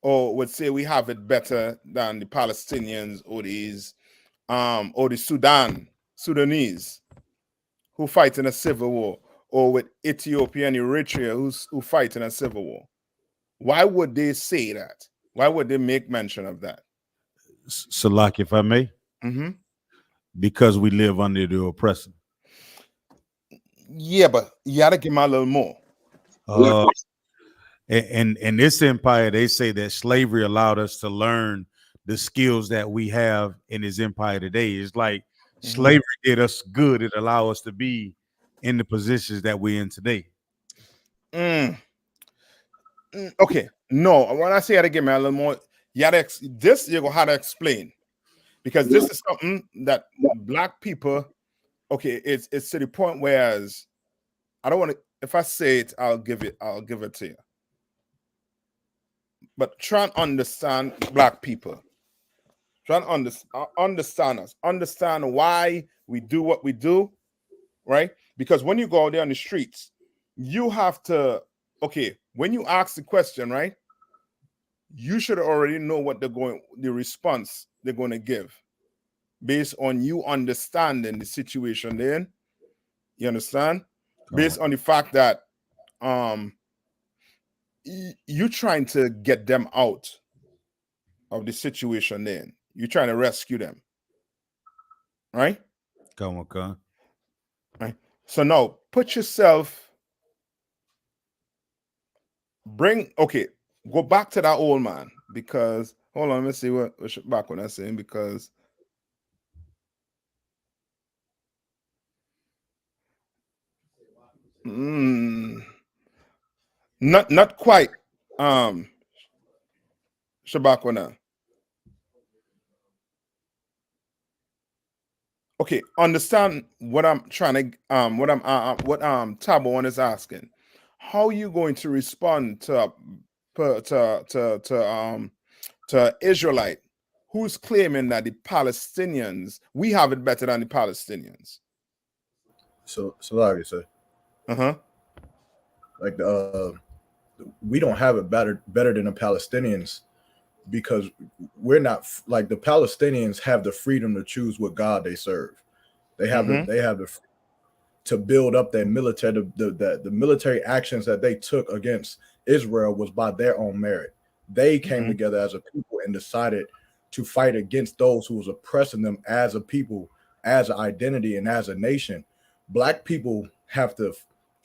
or would say we have it better than the Palestinians or or the Sudanese who fight in a civil war, or with Ethiopia and Eritrea who fight in a civil war? Why would they say that? Why would they make mention of that? Salak, if I may, because we live under the oppressor. Yeah, but you gotta give me a little more. And this empire, they say that slavery allowed us to learn the skills that we have in this empire today. It's like slavery did us good. It allowed us to be in the positions that we're in today. Okay, no. When I say you gotta give me a little more, you're gonna have to explain, because this is something that black people. Okay, it's to the point whereas I don't want to. If I say it, I'll give it to you. But try and understand black people. Try and understand us. Understand why we do what we do, right? Because when you go out there on the streets, you have to. Okay, when you ask the question, right? You should already know what the response they're going to give, based on you understanding the situation they're in. You understand? Based on the fact that you trying to get them out of the situation they're in. You're trying to rescue them. Right? Come on. Right. So now put yourself, go back to that old man, because hold on, let's see what back when I'm saying, because Not quite. Shabakwana. Okay, understand what I'm trying to what Tabo one is asking. How are you going to respond to Israelite who's claiming that the Palestinians, we have it better than the Palestinians? So like I said, like we don't have it better than the Palestinians, because we're not like the Palestinians have the freedom to choose what God they serve. They have the to build up their military. The military actions that they took against Israel was by their own merit. They came together as a people and decided to fight against those who was oppressing them as a people, as an identity, and as a nation. Black people have to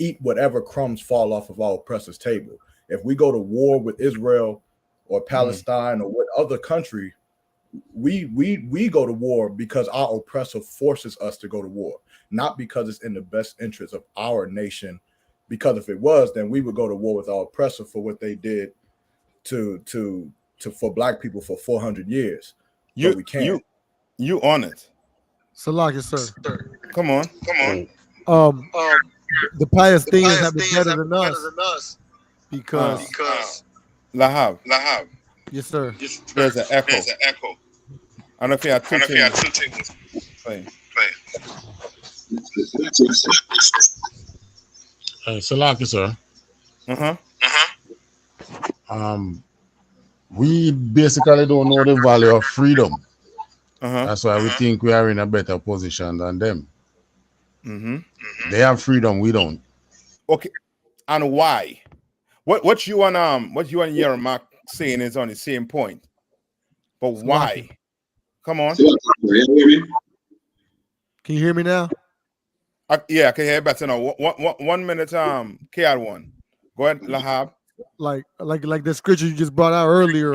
eat whatever crumbs fall off of our oppressor's table. If we go to war with Israel or Palestine or what other country, we go to war because our oppressor forces us to go to war, not because it's in the best interest of our nation. Because if it was, then we would go to war with our oppressor for what they did to for Black people for 400 years. But we can't. You on it. Salaki, sir. Come on. The Palestinians have it better than us because Lahab. Yes, sir. There's an echo. I don't know if you have two things. Play. Salaki, sir. We basically don't know the value of freedom. That's why we think we are in a better position than them. They have freedom, we don't. Okay, and why? What you and Yermak saying is on the same point, but why? Come on. Can you hear me now? Yeah, I can hear better now. 1 minute. KR1. Go ahead, Lahab. Like the scripture you just brought out earlier.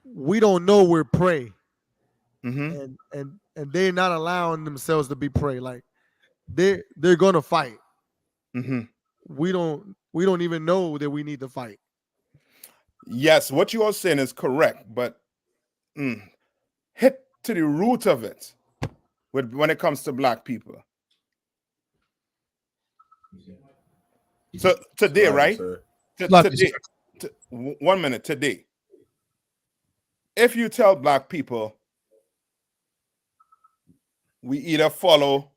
We don't know we're prey, and they're not allowing themselves to be prey. Like they're gonna fight. We don't even know that we need to fight. Yes, what you are saying is correct, but hit to the root of it when it comes to Black people. So today, right? Today, 1 minute. Today, if you tell Black people we either follow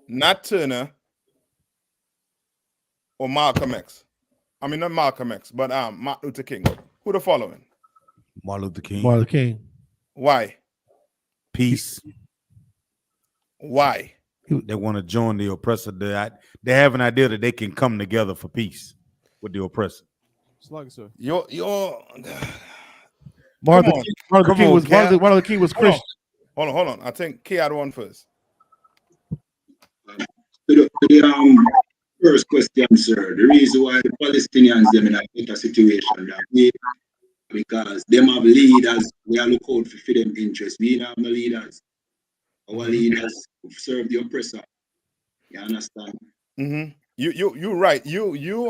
Nat Turner or Malcolm X. I mean, not Malcolm X, but Martin Luther King. Who the following? Martin Luther King. Martin Luther King. Why? Peace. Why? They want to join the oppressor. They have an idea that they can come together for peace with the oppressor. Slug, sir. Martin Luther King was Christian. Hold on. I think K had one first. First question, sir. The reason why the Palestinians them in a better situation than we, because them have leaders. We are look out for them interests. We don't have no leaders. Our leaders serve the oppressor. You understand? You're right. Yermak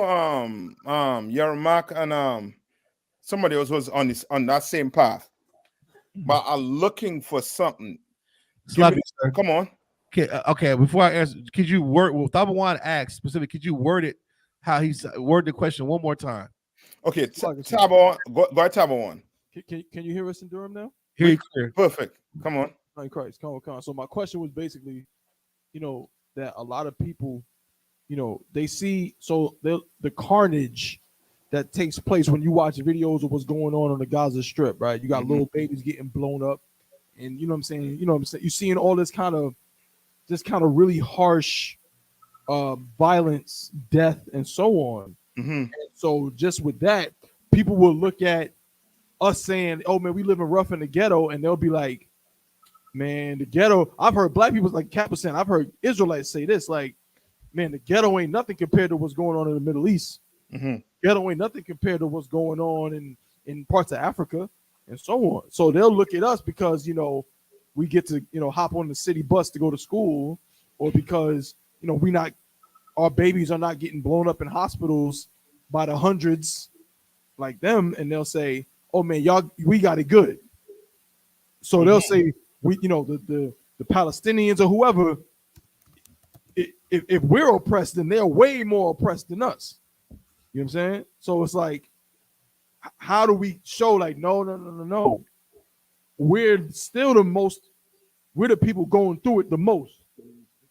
and somebody else was on that same path, but are looking for something. Come on. Okay, before I answer, could you word? Well, Tabawan asked specifically. Could you word it how he word the question one more time? Okay, Tabawan, go ahead, Tabawan. Can you hear us in Durham now? Hear you clear. Perfect. Come on. Thank Christ. Come on. So my question was basically, that a lot of people, they see the carnage that takes place when you watch videos of what's going on the Gaza Strip, right? You got little babies getting blown up, and you know what I'm saying. You're seeing all this kind of really harsh violence, death, and so on. And so just with that, people will look at us saying, "Oh man, we live in rough in the ghetto," and they'll be like, "Man, the ghetto." I've heard Black people, like Cap was saying, I've heard Israelites say this, like, "Man, the ghetto ain't nothing compared to what's going on in the Middle East. Ghetto ain't nothing compared to what's going on in parts of Africa, and so on." So they'll look at us because we get to hop on the city bus to go to school, or because we not our babies are not getting blown up in hospitals by the hundreds like them, and they'll say, "Oh man, y'all, we got it good." So they'll say, "We, the Palestinians or whoever, if we're oppressed, then they're way more oppressed than us." You know what I'm saying? So it's like, how do we show like, no, we're still the most, we're the people going through it the most,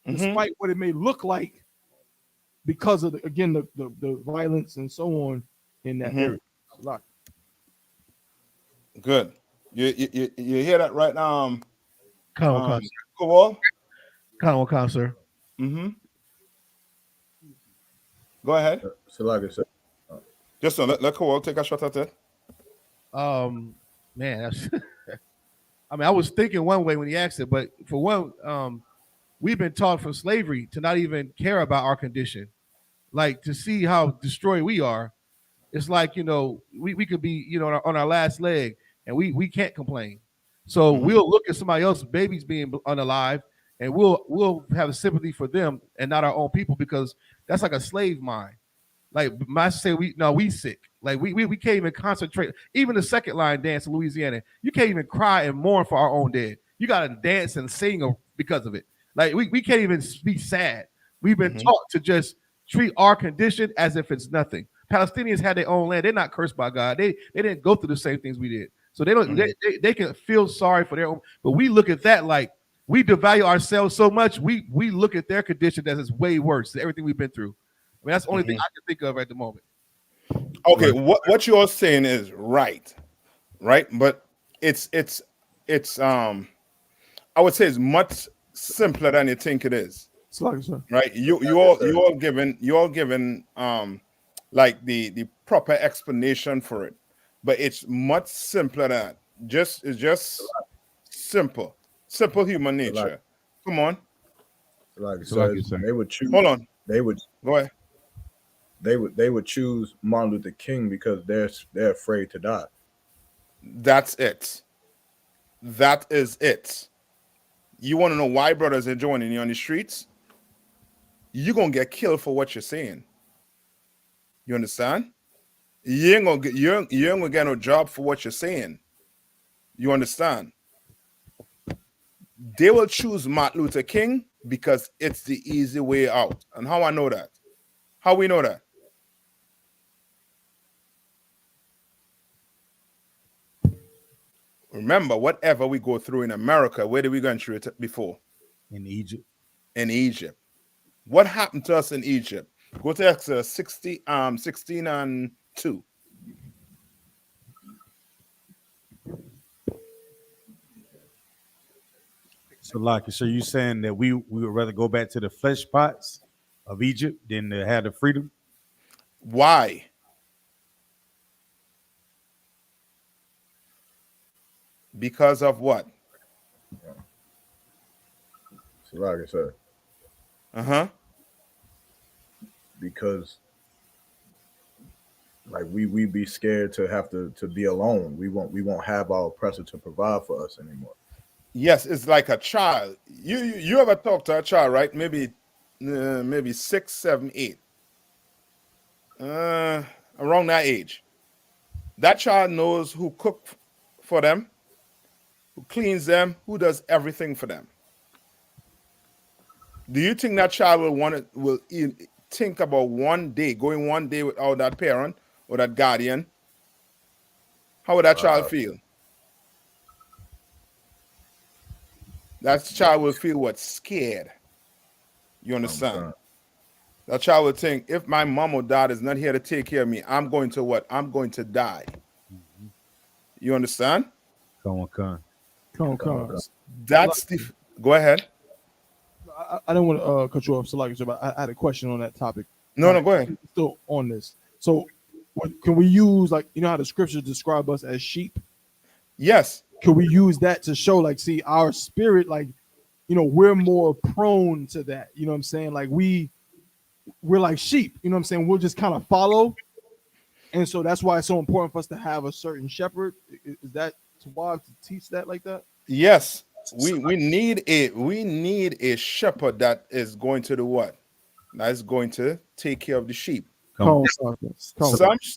despite what it may look like, because of the violence and so on in that area. Good. You hear that right now? Con, sir. Go ahead. So like I said, just let Kowal take a shot at it. Man, that's I mean, I was thinking one way when he asked it, but for one, we've been taught from slavery to not even care about our condition, like to see how destroyed we are. It's like, we could be, on our last leg, and we can't complain. So we'll look at somebody else's babies being unalive, and we'll have a sympathy for them and not our own people, because that's like a slave mind. Like I say, we sick. Like we can't even concentrate. Even the second line dance in Louisiana, you can't even cry and mourn for our own dead. You got to dance and sing because of it. Like we can't even be sad. We've been taught to just treat our condition as if it's nothing. Palestinians had their own land. They're not cursed by God. They didn't go through the same things we did. So they don't. They can feel sorry for their own. But we look at that like we devalue ourselves so much. We look at their condition as it's way worse than everything we've been through. I mean, that's the only thing I can think of at the moment. Okay, what you're saying is right, but it's I would say it's much simpler than you think it is. Right? You all given like the proper explanation for it, but it's much simpler than that. It's just simple human nature. Come on. Like they would choose. Hold on. They would go ahead. They would choose Martin Luther King because they're afraid to die. That's it. That is it. You want to know why brothers are joining you on the streets? You're gonna get killed for what you're saying. You understand? You ain't gonna get no job for what you're saying. You understand? They will choose Martin Luther King because it's the easy way out. And how I know that? How we know that? Remember, whatever we go through in America, where did we go through it before? In Egypt. In Egypt. What happened to us in Egypt? Go to Exodus 16 and 2. So you saying that we would rather go back to the flesh pots of Egypt than to have the freedom? Why? Because of what? So like I said. Because like we be scared to have to be alone. We won't have our oppressor to provide for us anymore. Yes, it's like a child. You ever talk to a child, right? Maybe 6, 7, 8. Around that age. That child knows who cook for them, who cleans them, who does everything for them. Do you think that child will think about going one day without that parent or that guardian? How would that child feel? That child will feel what? Scared. You understand? That child will think, if my mom or dad is not here to take care of me, I'm going to what? I'm going to die. You understand? Come on. That's the. Go ahead. I don't want to cut you off, Salaki, but I had a question on that topic. No, go ahead. Still on this. So, can we use, like, how the scriptures describe us as sheep? Yes. Can we use that to show, like, see, our spirit, like, we're more prone to that. You know what I'm saying? Like, we're like sheep. You know what I'm saying? We'll just kind of follow. And so that's why it's so important for us to have a certain shepherd. Is that to teach that like that? Yes. We need a shepherd that is going to do what? that's going to take care of the sheep.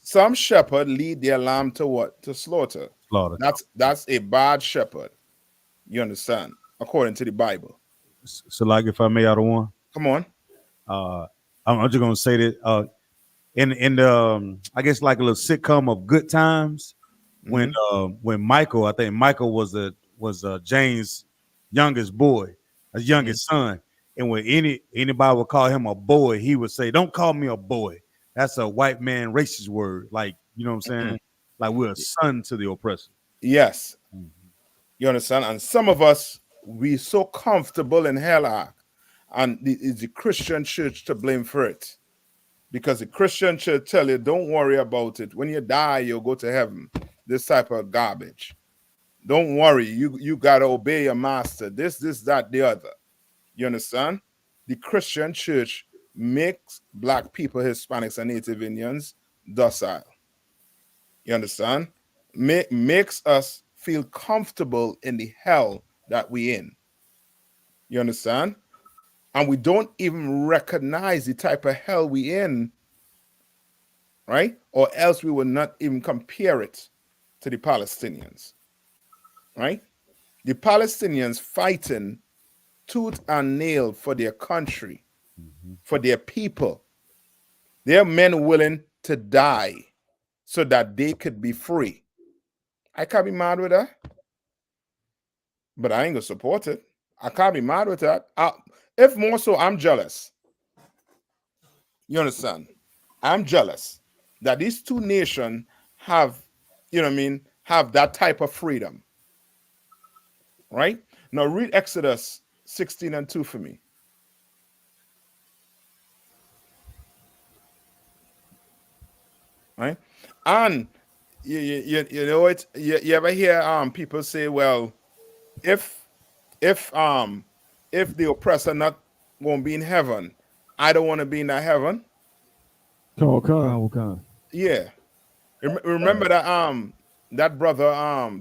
Some shepherd lead their lamb to what? To slaughter. That's a bad shepherd. You understand? According to the Bible. So, like, if I may, out of one. Come on. I'm just gonna say that in the I guess like a little sitcom of Good Times, when Michael, I think Michael was James' youngest boy, his youngest son, and when anybody would call him a boy, he would say, "Don't call me a boy. That's a white man racist word." Like, you know what I'm saying? Like, we're a son to the oppressor. Yes. You understand? And some of us, we so comfortable in hell, and it's the Christian church to blame for it. Because the Christian church tell you, don't worry about it. When you die, you'll go to heaven. This type of garbage. Don't worry. You got to obey your master. This, that, the other. You understand? The Christian church makes black people, Hispanics, and Native Indians docile. You understand? Makes us feel comfortable in the hell that we in. You understand? And we don't even recognize the type of hell we in, right? Or else we would not even compare it to the Palestinians, right? The Palestinians fighting tooth and nail for their country, for their people. They are men willing to die so that they could be free. I can't be mad with that, but I ain't gonna support it. I can't be mad with that. If more so, I'm jealous. You understand? I'm jealous that these two nations have, you know what I mean, have that type of freedom. Right? Now read Exodus 16:2 for me. Right? And you know it, you ever hear people say, well, if the oppressor not gonna be in heaven, I don't want to be in that heaven. Yeah. Remember that brother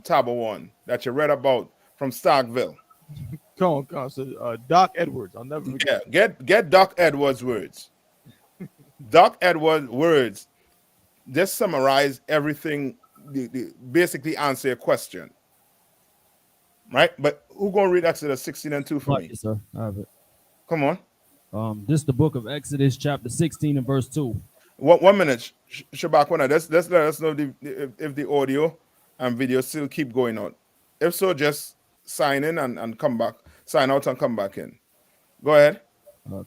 Tabo one that you read about from Starkville. So, Doc Edwards. I'll never forget. Yeah, get Doc Edwards' words. Doc Edwards' words just summarize everything, basically answer your question. Right? But who gonna read Exodus 16:2 for me? Yes, sir. I have it. Come on. This is the book of Exodus, chapter 16 and verse 2. 1 minute, Shabak. Let's let us know if the audio and video still keep going on. If so, just sign in and come back. Sign out and come back in. Go ahead. So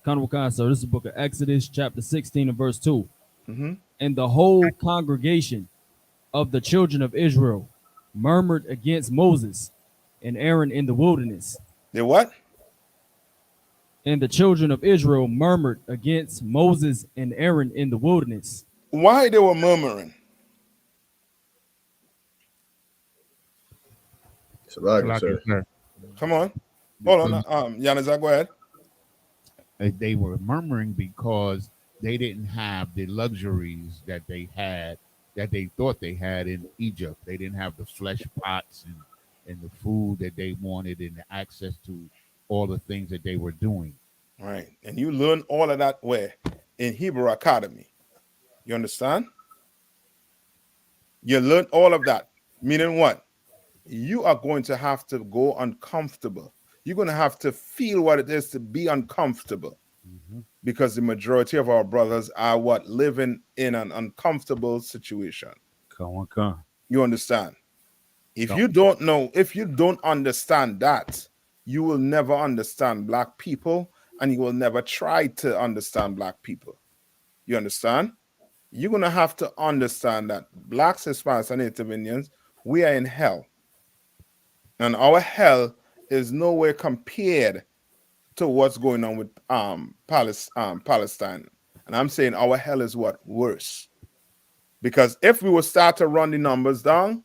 this is the book of Exodus, chapter 16 and verse 2. And the whole congregation of the children of Israel murmured against Moses and Aaron in the wilderness. They what? And the children of Israel murmured against Moses and Aaron in the wilderness. Why they were murmuring? Sir. Come on. Hold on. Yanazar, go ahead. They were murmuring because they didn't have the luxuries that they had, that they thought they had in Egypt. They didn't have the flesh pots and the food that they wanted and the access to all the things that they were doing. Right. And you learn all of that where? In Hebrew Academy. You understand? You learn all of that. Meaning what? You are going to have to go uncomfortable. You're going to have to feel what it is to be uncomfortable. Because the majority of our brothers are living in an uncomfortable situation. Come on. You understand? If you don't know, if you don't understand that, you will never understand black people, and you will never try to understand black people. You understand? You're going to have to understand that blacks, Hispanics, and Native Indians, we are in hell. And our hell is nowhere compared to what's going on with Palestine. And I'm saying our hell is what? Worse. Because if we would start to run the numbers down,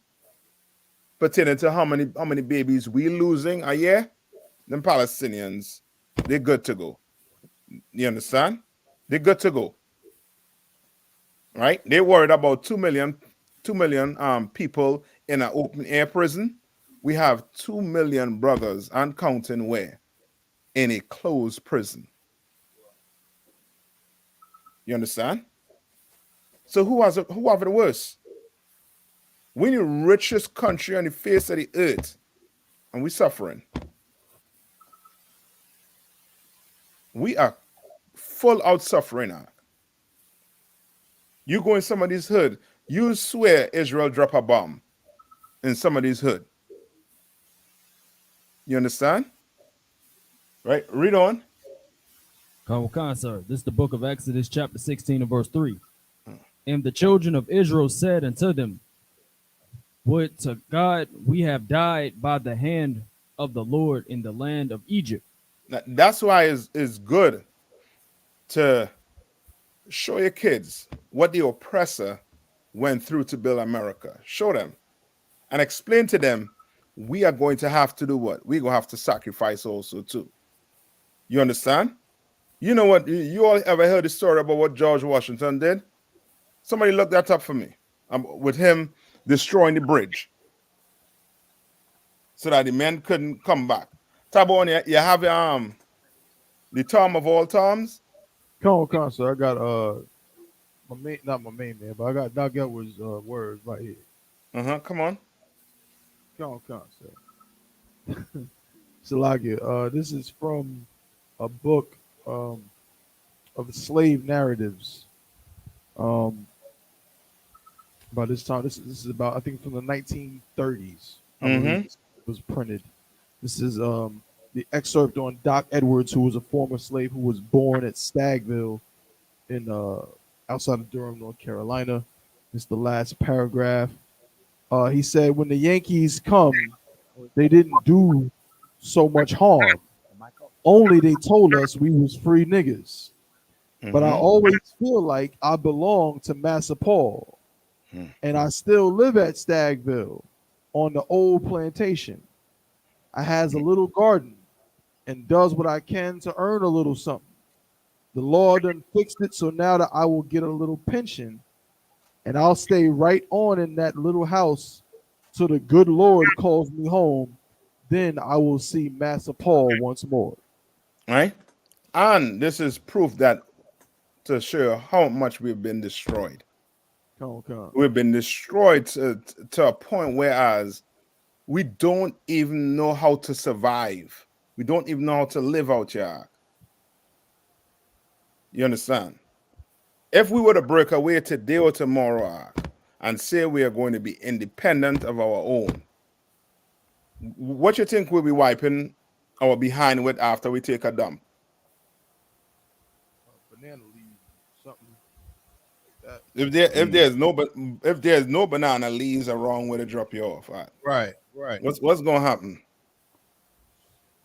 pertaining to how many babies we losing a year, them Palestinians, they're good to go. You understand? They're good to go. Right? They worried about 2 million people in an open air prison. We have 2 million brothers and counting where? In a closed prison. You understand? So who have it worse? We're the richest country on the face of the earth, and we're suffering. We are full out suffering now. You go in somebody's hood, you swear Israel drop a bomb in somebody's hood. You understand? Right? Read on. Come, sir. This is the book of Exodus, chapter 16 and verse 3. And the children of Israel said unto them, would to God we have died by the hand of the Lord in the land of Egypt. That's why it's good to show your kids what the oppressor went through to build America. Show them and explain to them we are going to have to do what? We're going to have to sacrifice also too. You understand? You know what? You all ever heard the story about what George Washington did? Somebody look that up for me. With him destroying the bridge so that the men couldn't come back. Tabon, you have the Tom of all Toms? Come on, sir. I got not my main man, but I got Doc Edwards' words right here. Come on. Come on, sir. Salagia, this is from a book of slave narratives. By this time, this is about, I think, from the 1930s. It was printed. This is the excerpt on Doc Edwards, who was a former slave who was born at Stagville in outside of Durham, North Carolina. This is the last paragraph. He said, when the Yankees come, they didn't do so much harm. Only they told us we was free niggas. But I always feel like I belong to Massa Paul. And I still live at Stagville on the old plantation. I has a little garden and does what I can to earn a little something. The law done fixed it so now that I will get a little pension and I'll stay right on in that little house till the good Lord calls me home. Then I will see Massa Paul once more. Right? And this is proof that to show how much we've been destroyed. Come. We've been destroyed to a point whereas we don't even know how to survive. We don't even know how to live out here. You understand? If we were to break away today or tomorrow and say we are going to be independent of our own, what you think we'll be wiping our behind with after we take a dump? Banana leaf, something like that. If there's no banana leaves around where to drop you off, right. What's going to happen?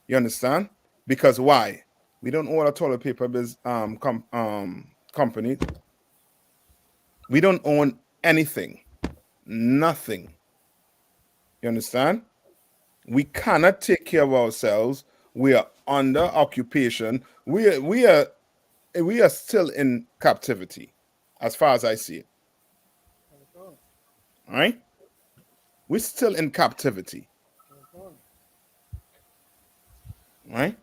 You understand? Because why? We don't own a toilet paper company. We don't own anything, nothing. You understand? We cannot take care of ourselves. We are under occupation. We are still in captivity, as far as I see it. All right? We're still in captivity. Right?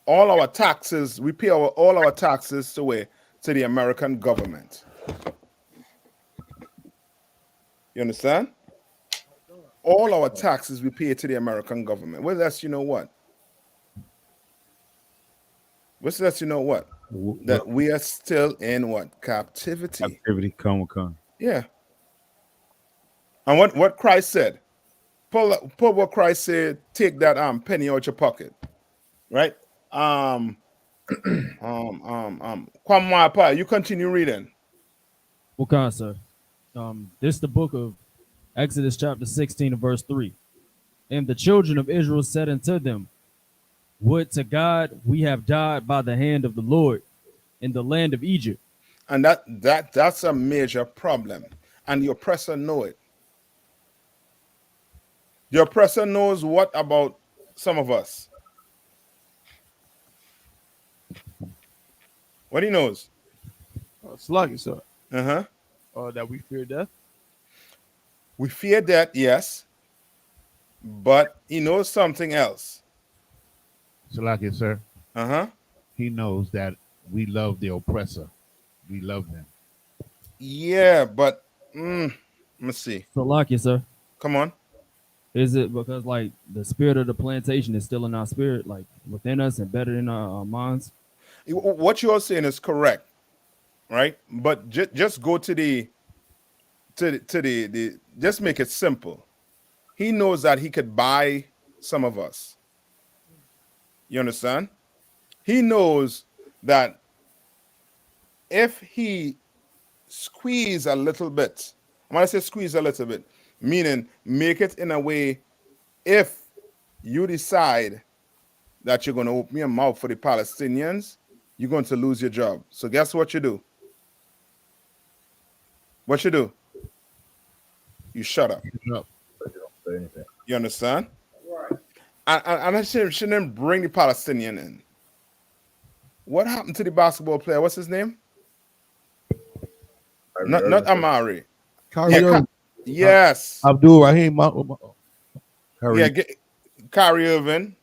All our taxes, we pay all our taxes to the American government. You understand? All our taxes we pay to the American government. Well, that's you know what? What's that? You know what? That we are still in what? Captivity. Come. Yeah. And what Christ said? Pull what Christ said. Take that penny out your pocket, right? Kwamwapa, you continue reading. Okay, sir. This is the book of Exodus chapter 16 and verse 3. And the children of Israel said unto them, would to God we have died by the hand of the Lord in the land of Egypt. And that's a major problem. And the oppressor know it. The oppressor knows what about some of us? What he knows? Sluggy, sir. Uh-huh. That we fear death. We fear death, yes. But he knows something else. Salaki, sir. Uh-huh. He knows that we love the oppressor we love them. Yeah, but let me see. Salakia, sir. Come on. Is it because like the spirit of the plantation is still in our spirit, like within us and better in our minds? What you are saying is correct, right? But just go to the just make it simple. He knows that he could buy some of us. You understand? He knows that if he squeeze a little bit, when I say squeeze a little bit, meaning make it in a way, if you decide that you're going to open your mouth for the Palestinians, you're going to lose your job. So guess what you do? What you do? You shut up. You understand? Right. And I shouldn't bring the Palestinian in. What happened to the basketball player? What's his name? Not Amari. Yes. Abdul Rahim. Yeah, Kyrie Irving.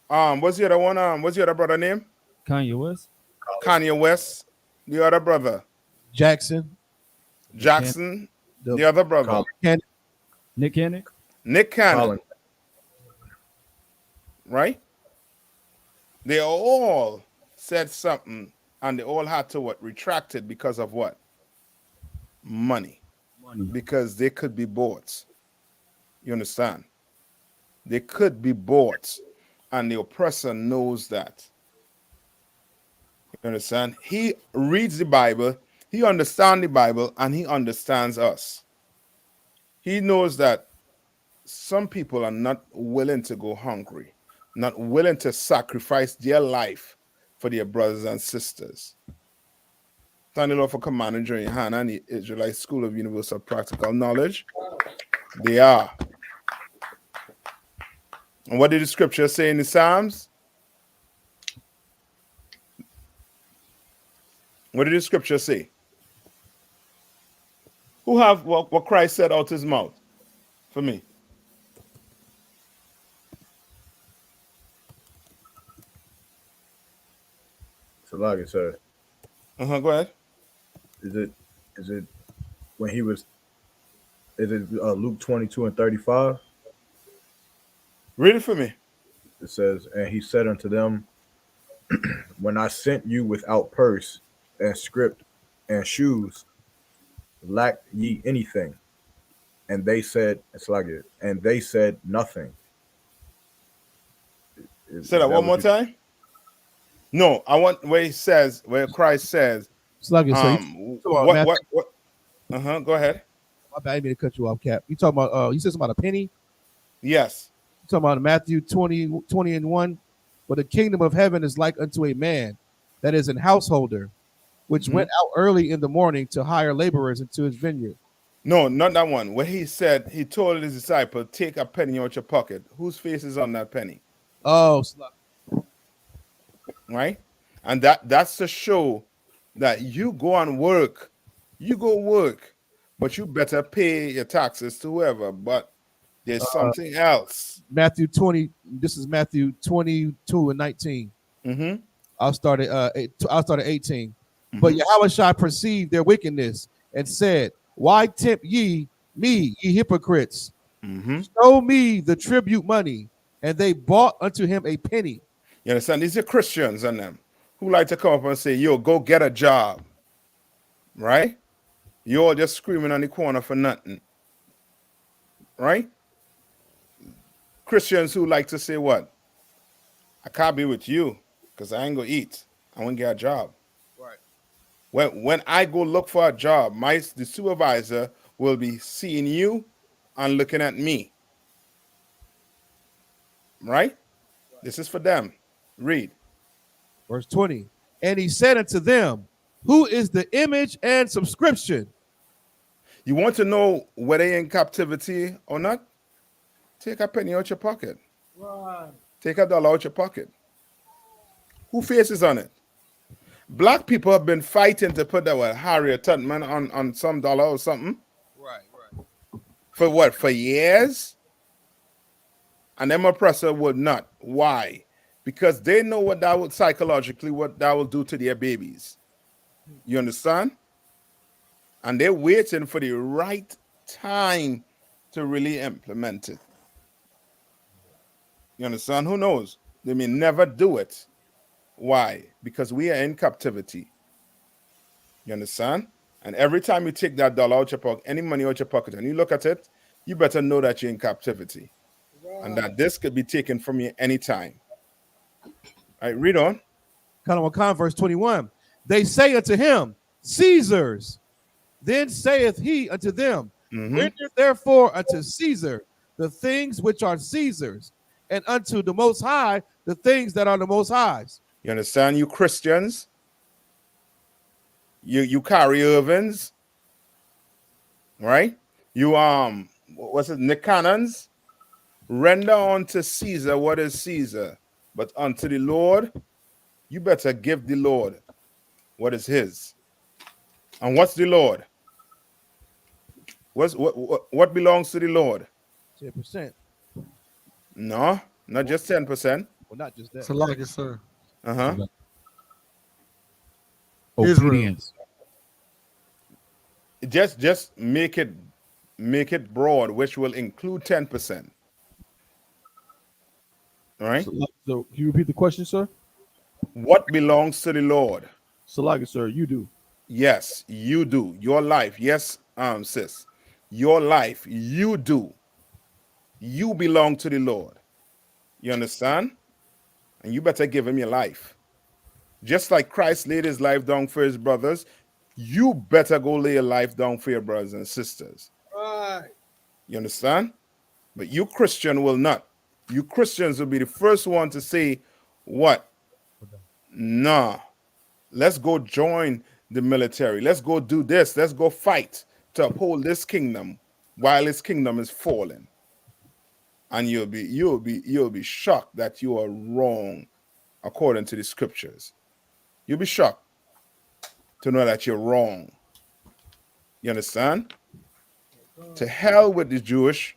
What's the other one? What's the other brother name? Kanye West. Kanye West. The other brother. Jackson. The other brother. Nick Cannon. Nick Cannon. Right? They all said something, and they all had to retract it because of what? Money. Because they could be bought. You understand? They could be bought, and the oppressor knows that. You understand? He reads the Bible, he understands the Bible, and he understands us. He knows that some people are not willing to go hungry, not willing to sacrifice their life for their brothers and sisters. Thank the Lord for commanding during YAHANNA and the Israelite School of Universal Practical Knowledge. They are. And what did the scripture say in the Psalms? What did the scripture say? Who have what Christ said out his mouth for me? So like it said. Go ahead. Is it when he was? Is it Luke 22:35? Read it for me. It says, and he said unto them, when I sent you without purse and script and shoes, lack ye anything? And they said, it's like it, and they said nothing. Say that one more time. No, I want where he says, where Christ says, what? Go ahead. My bad, I didn't mean to cut you off, Cap. You talking about? You said something about a penny? Yes. You talking about Matthew 20:1? But the kingdom of heaven is like unto a man that is an householder, which went out early in the morning to hire laborers into his vineyard. No, not that one. Where he said, he told his disciple, take a penny out your pocket. Whose face is on that penny? Oh, right? And that's to show that you go and work. You go work, but you better pay your taxes to whoever. But there's something else. Matthew 20. This is Matthew 22:19. I'll start at 18. But Yahushua perceived their wickedness and said, why tempt ye me, ye hypocrites? Show me the tribute money. And they bought unto him a penny. You understand? These are Christians and them who like to come up and say, yo, go get a job. Right? You're all just screaming on the corner for nothing. Right? Christians who like to say what? I can't be with you because I ain't going to eat. I want to get a job. Right. When I go look for a job, the supervisor will be seeing you and looking at me. Right? This is for them. Read. Verse 20. And he said unto them, who is the image and subscription? You want to know whether they're in captivity or not? Take a penny out your pocket. Right. Take $1 out your pocket. Who faces on it? Black people have been fighting to put that Harriet Tubman on some dollar or something. Right. For what? For years? And them oppressor would not. Why? Because they know what that would psychologically, what that will do to their babies. You understand? And they're waiting for the right time to really implement it. You understand? Who knows? They may never do it. Why? Because we are in captivity. You understand? And every time you take that dollar out your pocket, any money out your pocket, and you look at it, you better know that you're in captivity. And that this could be taken from you anytime. All right, read on. Verse 21. They say unto him, Caesar's. Then saith he unto them, Render therefore unto Caesar the things which are Caesar's, and unto the Most High the things that are the Most High's. You understand, you Christians? You carry ovens, right? You what's it, Nicanans? Render unto Caesar what is Caesar, but unto the Lord, you better give the Lord what is his. And what's the Lord? What belongs to the Lord? 10%. No, not just 10%. Well, not just that. Salaki, sir. Uh-huh. Obedience. Just make it broad, which will include 10%. All right. So can you repeat the question, sir? What belongs to the Lord? Salaki, sir, you do. Yes, you do. Your life. Yes, sis. Your life, you do. You belong to the Lord. You understand? And you better give him your life. Just like Christ laid his life down for his brothers, you better go lay your life down for your brothers and sisters. Right. You understand? But you Christian will not. You Christians will be the first one to say, what? Nah, let's go join the military. Let's go do this. Let's go fight to uphold this kingdom while his kingdom is falling. And you'll be shocked that you are wrong according to the scriptures. You'll be shocked to know that you're wrong. You understand? To hell with the Jewish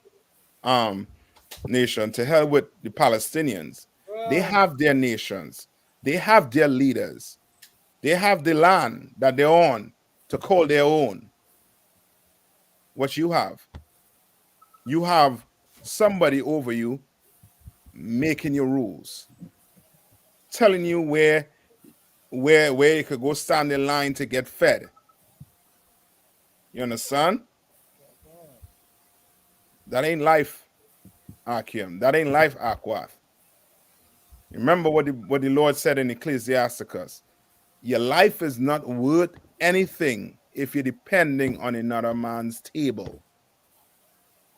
nation, to hell with the Palestinians. They have their nations. They have their leaders. They have the land that they're on to call their own. What you have somebody over you making your rules, telling you where you could go stand in line to get fed. You understand? That ain't life, Akim. That ain't life, Aquath. Remember what the Lord said in Ecclesiasticus. Your life is not worth anything if you're depending on another man's table.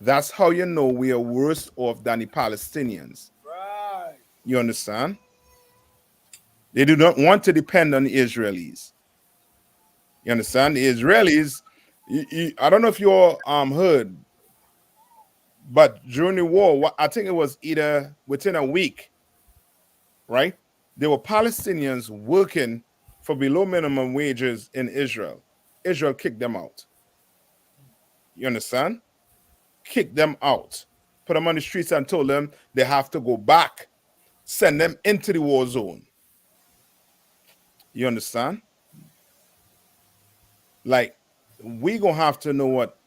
That's how you know we are worse off than the Palestinians. Right. You understand? They do not want to depend on the Israelis. You understand? The Israelis, I don't know if you all heard, but during the war, I think it was either within a week, right? There were Palestinians working for below minimum wages in Israel. Israel kicked them out. You understand? Kicked them out. Put them on the streets and told them they have to go back. Send them into the war zone. You understand? Like, we gonna have to know what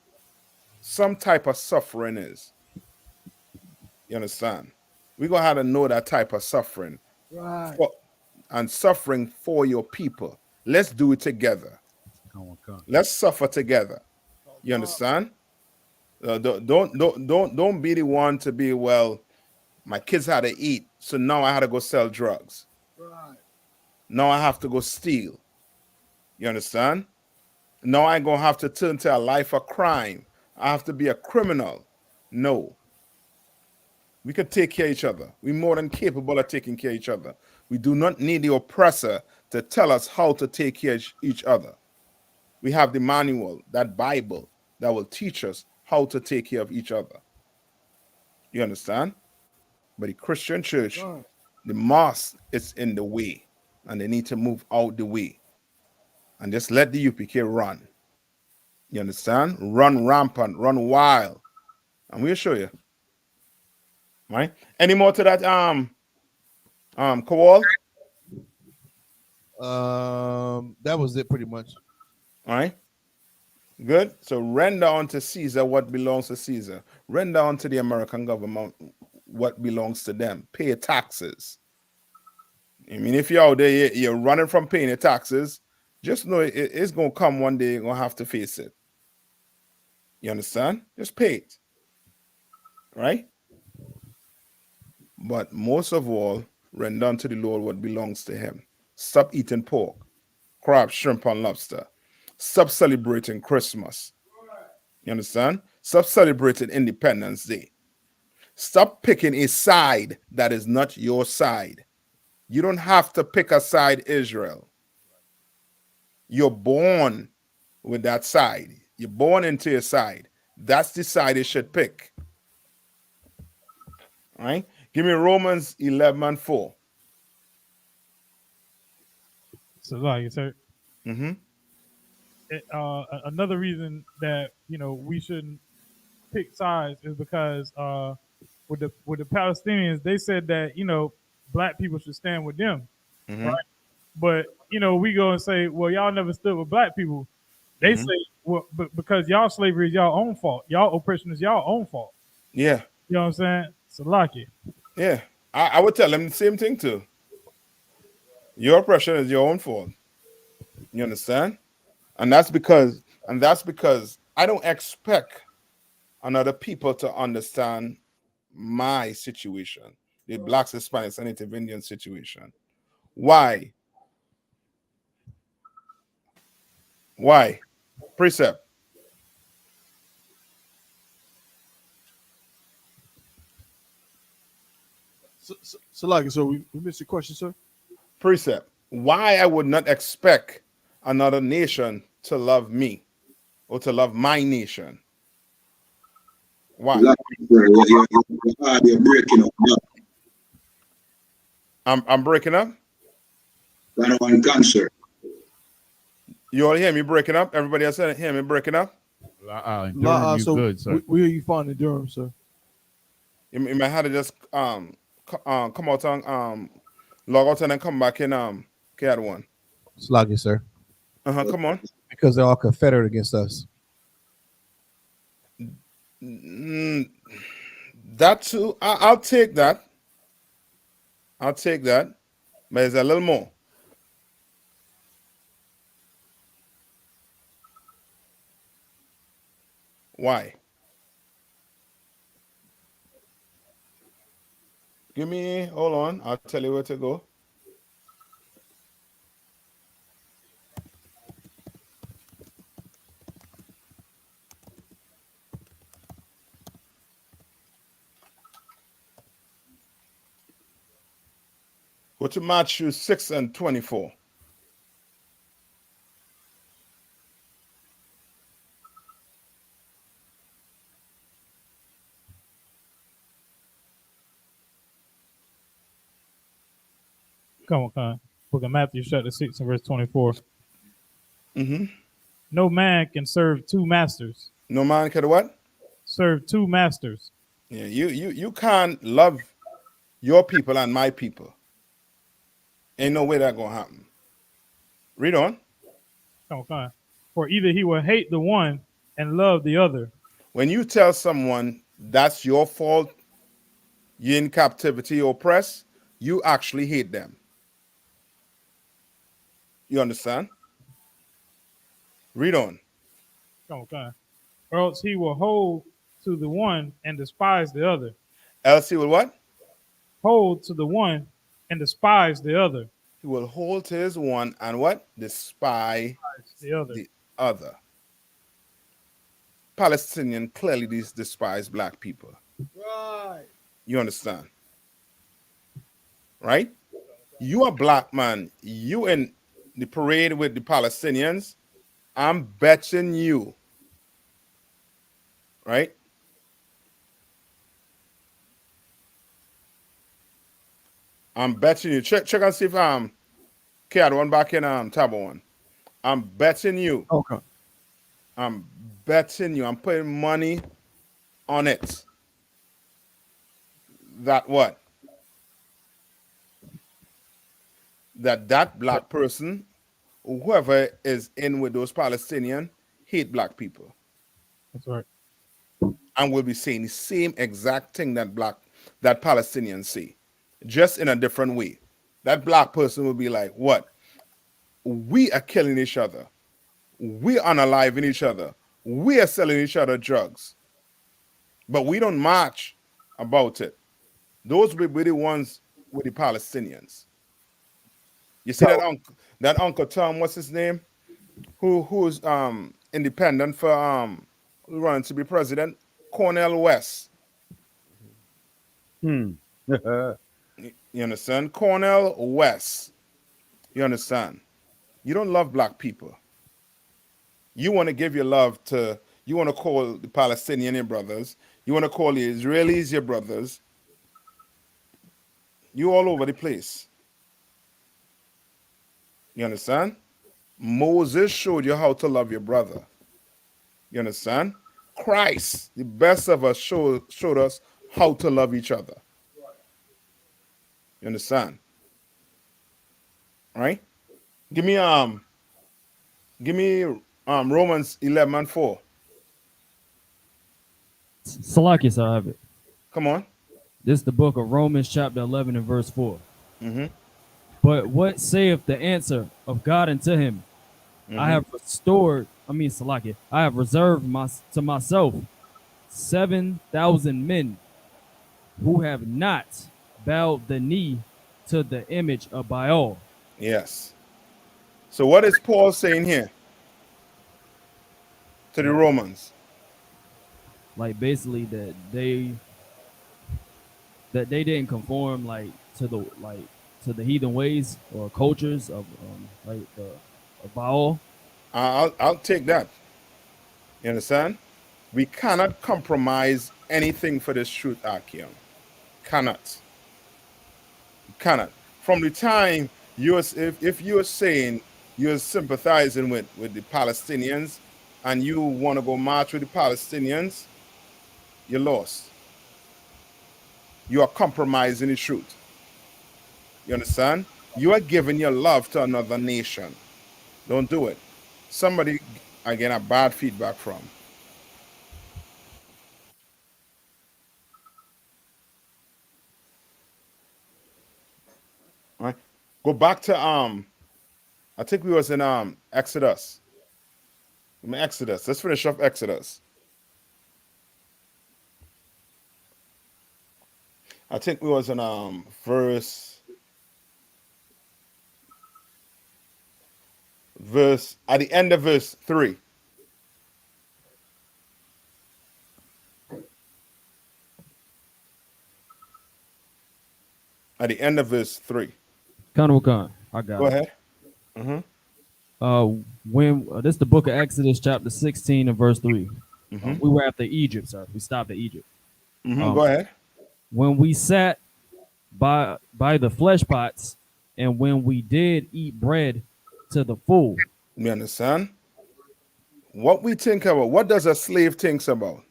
some type of suffering is. You understand? We're gonna have to know that type of suffering. Right. And suffering for your people. Let's do it together. Let's suffer together. You understand? Don't be the one to be, well, my kids had to eat, so now I had to go sell drugs. Right. Now I have to go steal. You understand? Now I'm gonna have to turn to a life of crime. I have to be a criminal. No. We can take care of each other. We're more than capable of taking care of each other. We do not need the oppressor to tell us how to take care of each other. We have the manual, that Bible, that will teach us how to take care of each other. You understand? But the Christian church, the mosque is in the way, and they need to move out the way and just let the UPK run. You understand? Run rampant, run wild, and we'll show you. Right? Any more to that, Kowal? That was it pretty much. All right. Good. So render unto Caesar what belongs to Caesar. Render unto the American government what belongs to them. Pay taxes. I mean, if you're out there, you're running from paying your taxes, just know it's going to come one day. You're going to have to face it. You understand? Just pay it. Right? But most of all, render unto the Lord what belongs to him. Stop eating pork, crab, shrimp, and lobster. Stop celebrating Christmas. You understand? Stop celebrating Independence Day. Stop picking a side that is not your side. You don't have to pick a side, Israel. You're born with that side. You're born into your side. That's the side you should pick. All right? Give me Romans 11:4. So like, sir. Mm-hmm. Another reason that we shouldn't pick sides is because with the Palestinians, they said that black people should stand with them, Mm-hmm. right? But we go and say, well, y'all never stood with black people. They Mhm. say, well, but because y'all slavery is y'all own fault, y'all oppression is y'all own fault. Yeah. You know what I'm saying? So like it. Yeah. I would tell them the same thing too. Your oppression is your own fault. You understand? And that's because I don't expect another people to understand my situation, the blacks, Hispanics, and Native Indian situation. Why? Why? Precept. So we missed your question, sir. Precept. Why I would not expect another nation to love me or to love my nation. Why? You're breaking up. I'm breaking up. One cancer. You all hear me breaking up? Everybody else hear me breaking up? Durham, you so good, sir. we hear you fine in Durham, sir. You might have to just come out and log out and then come back in KR1. Sluggy, sir. Come on. Because they're all Confederate against us. That too. I'll take that. I'll take that. But there's a little more. Why? Hold on. I'll tell you where to go. Go to Matthew 6:24. Come on. Book of Matthew, chapter 6 and verse 24. Mm-hmm. No man can serve two masters. No man can what? Serve two masters. Yeah, you can't love your people and my people. Ain't no way that gonna happen. Read on. Come on. For either he will hate the one and love the other. When you tell someone that's your fault, you're in captivity, oppressed, you actually hate them. You understand? Read on. Okay. Or else he will hold to the one and despise the other. Else he will what? Hold to the one and despise the other. He will hold to his one and what? Despise the other. Palestinian clearly despise black people. Right. You understand? Right? You a black man. You in the parade with the Palestinians. I'm betting you. Right? I'm betting you. Check and see if K one back in tab one. I'm betting you. Okay. I'm betting you. I'm putting money on it. That what? that black person, whoever is in with those Palestinians, hate black people. That's right. And will be saying the same exact thing that Palestinians say, just in a different way. That black person will be like, what? We are killing each other. We are unaliving each other. We are selling each other drugs. But we don't march about it. Those will be the ones with the Palestinians. You see that Uncle Tom, what's his name? Who's independent for running to be president? Cornel West. You understand? Cornel West. You understand? You don't love black people. You want to give your love to, you want to call the Palestinian your brothers. You want to call the Israelis your brothers. You all over the place. You understand? Moses showed you how to love your brother. You understand? Christ, the best of us, showed us how to love each other. You understand? All right? Give me Romans 11:4. Salaki, sir, I have it. Come on. This is the book of Romans, chapter 11 and verse 4. Mm-hmm. But what saith the answer of God unto him? I have Salaki, I have reserved to myself 7,000 men who have not bowed the knee to the image of Baal. Yes. So what is Paul saying here to the Romans? Like basically that they didn't conform to the heathen ways or cultures of of Baal. I'll take that. You understand? We cannot compromise anything for this truth, Akim. Cannot. Cannot. From the time if you're saying you're sympathizing with the Palestinians and you want to go march with the Palestinians, you're lost. You are compromising the truth. You understand? You are giving your love to another nation. Don't do it. Somebody I get a bad feedback from. All right. Go back to I think we was in Exodus. Exodus. Let's finish off Exodus. I think we was in verse at the end of verse 3. At the end of verse 3. Khan, I got Go it. ahead. This is the book of Exodus, chapter 16 and verse 3. Mhm. We were after Egypt, sir. We stopped at Egypt. Go ahead. When we sat by the flesh pots, and when we did eat bread to the full. You understand? What we think about, what does a slave think about?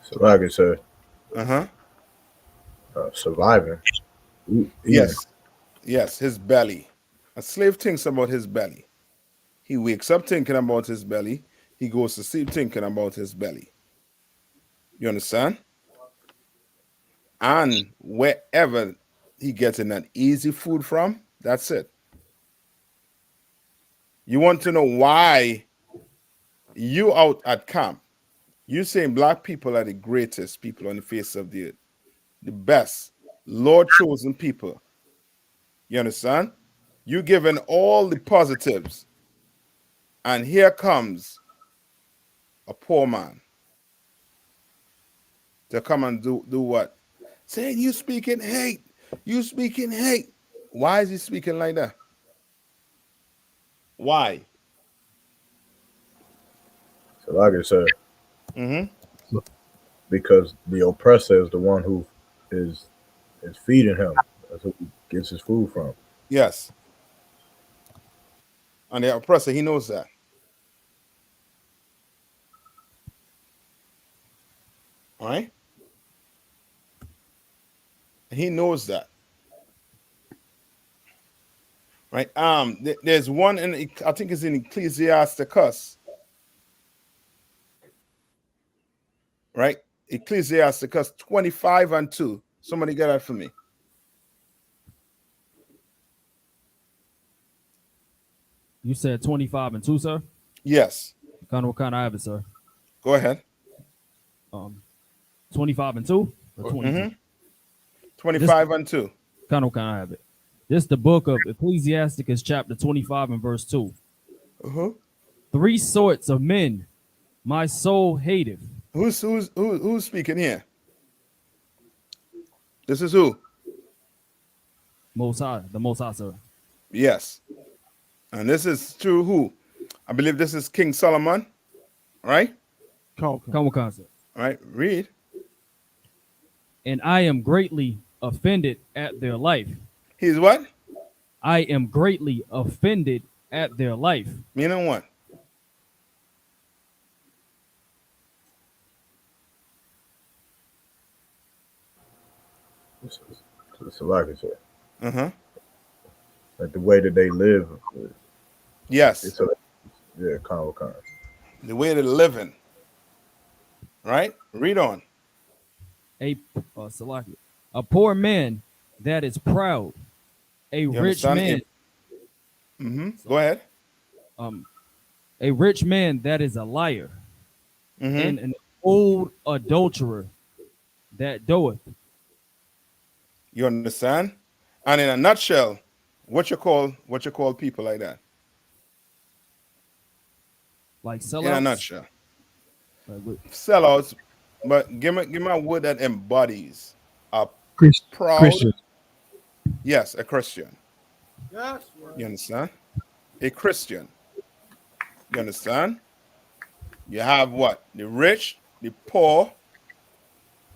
So like I said, Uh-huh. Surviving. Yes, his belly. A slave thinks about his belly. He wakes up thinking about his belly. He goes to sleep thinking about his belly. You understand? And wherever he gets in that easy food from, that's it. You want to know why you out at camp, you saying black people are the greatest people on the face of the earth, the best, Lord chosen people. You understand? You giving all the positives, and here comes a poor man to come and do what? Saying you speaking hate. You speaking hate. Why is he speaking like that? Why? So like I said, because the oppressor is the one who is feeding him. That's who he gets his food from. Yes. And the oppressor, he knows that. All right? He knows that. Right? There's one I think it's in Ecclesiasticus. Right? Ecclesiasticus 25 and 2. Somebody get that for me. You said 25 and 2, sir? Yes. What kind I have it, sir? Go ahead. 25 and 2 or 22? 25 and 2. What kind I have it? This is the book of Ecclesiasticus, chapter 25 and verse 2. Three sorts of men my soul hateth. Who's speaking here? This is who? Most High, the Most High, sir. Yes. And this is through who? I believe this is King Solomon, right? Come, sir. All right, read. And I am greatly offended at their life. He's what? I am greatly offended at their life. Meaning what? It's like I said. Like the way that they live. Yes. Yeah, kind of. The way they're living. Right? Read on. A poor man that is proud. A rich man. Go ahead. A rich man that is a liar. And an old adulterer that doeth. You understand? And in a nutshell, what you call people like that? Like sellouts? In a nutshell. Sellouts, but give me a word that embodies a proud Christian. Yes, a Christian. That's right. You understand? A Christian. You understand? You have what? The rich, the poor,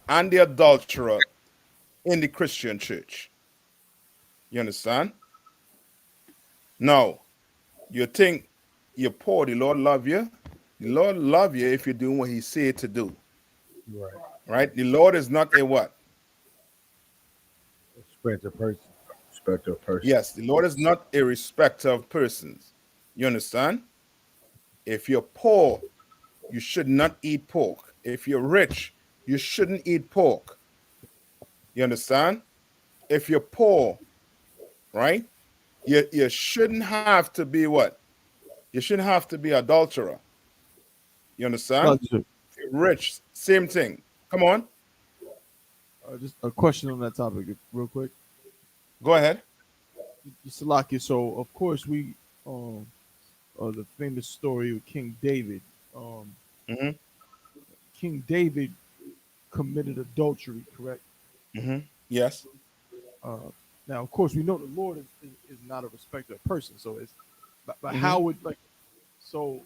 and the adulterer in the Christian church. You understand? Now, you think you're poor, the Lord love you? The Lord love you if you're doing what he said to do. Right. Right? The Lord is not a what? Respecter of person. Yes, the Lord is not a respecter of persons. You understand? If you're poor, you should not eat pork. If you're rich, you shouldn't eat pork. You understand? If you're poor, right? You shouldn't have to be what? You shouldn't have to be adulterer. You understand? If you're rich, same thing. Come on. Just a question on that topic, real quick. Go ahead. Salaki, so of course we the famous story of King David. King David committed adultery, correct? Yes. Now, of course, we know the Lord is not a respecter of person. So it's, but how would so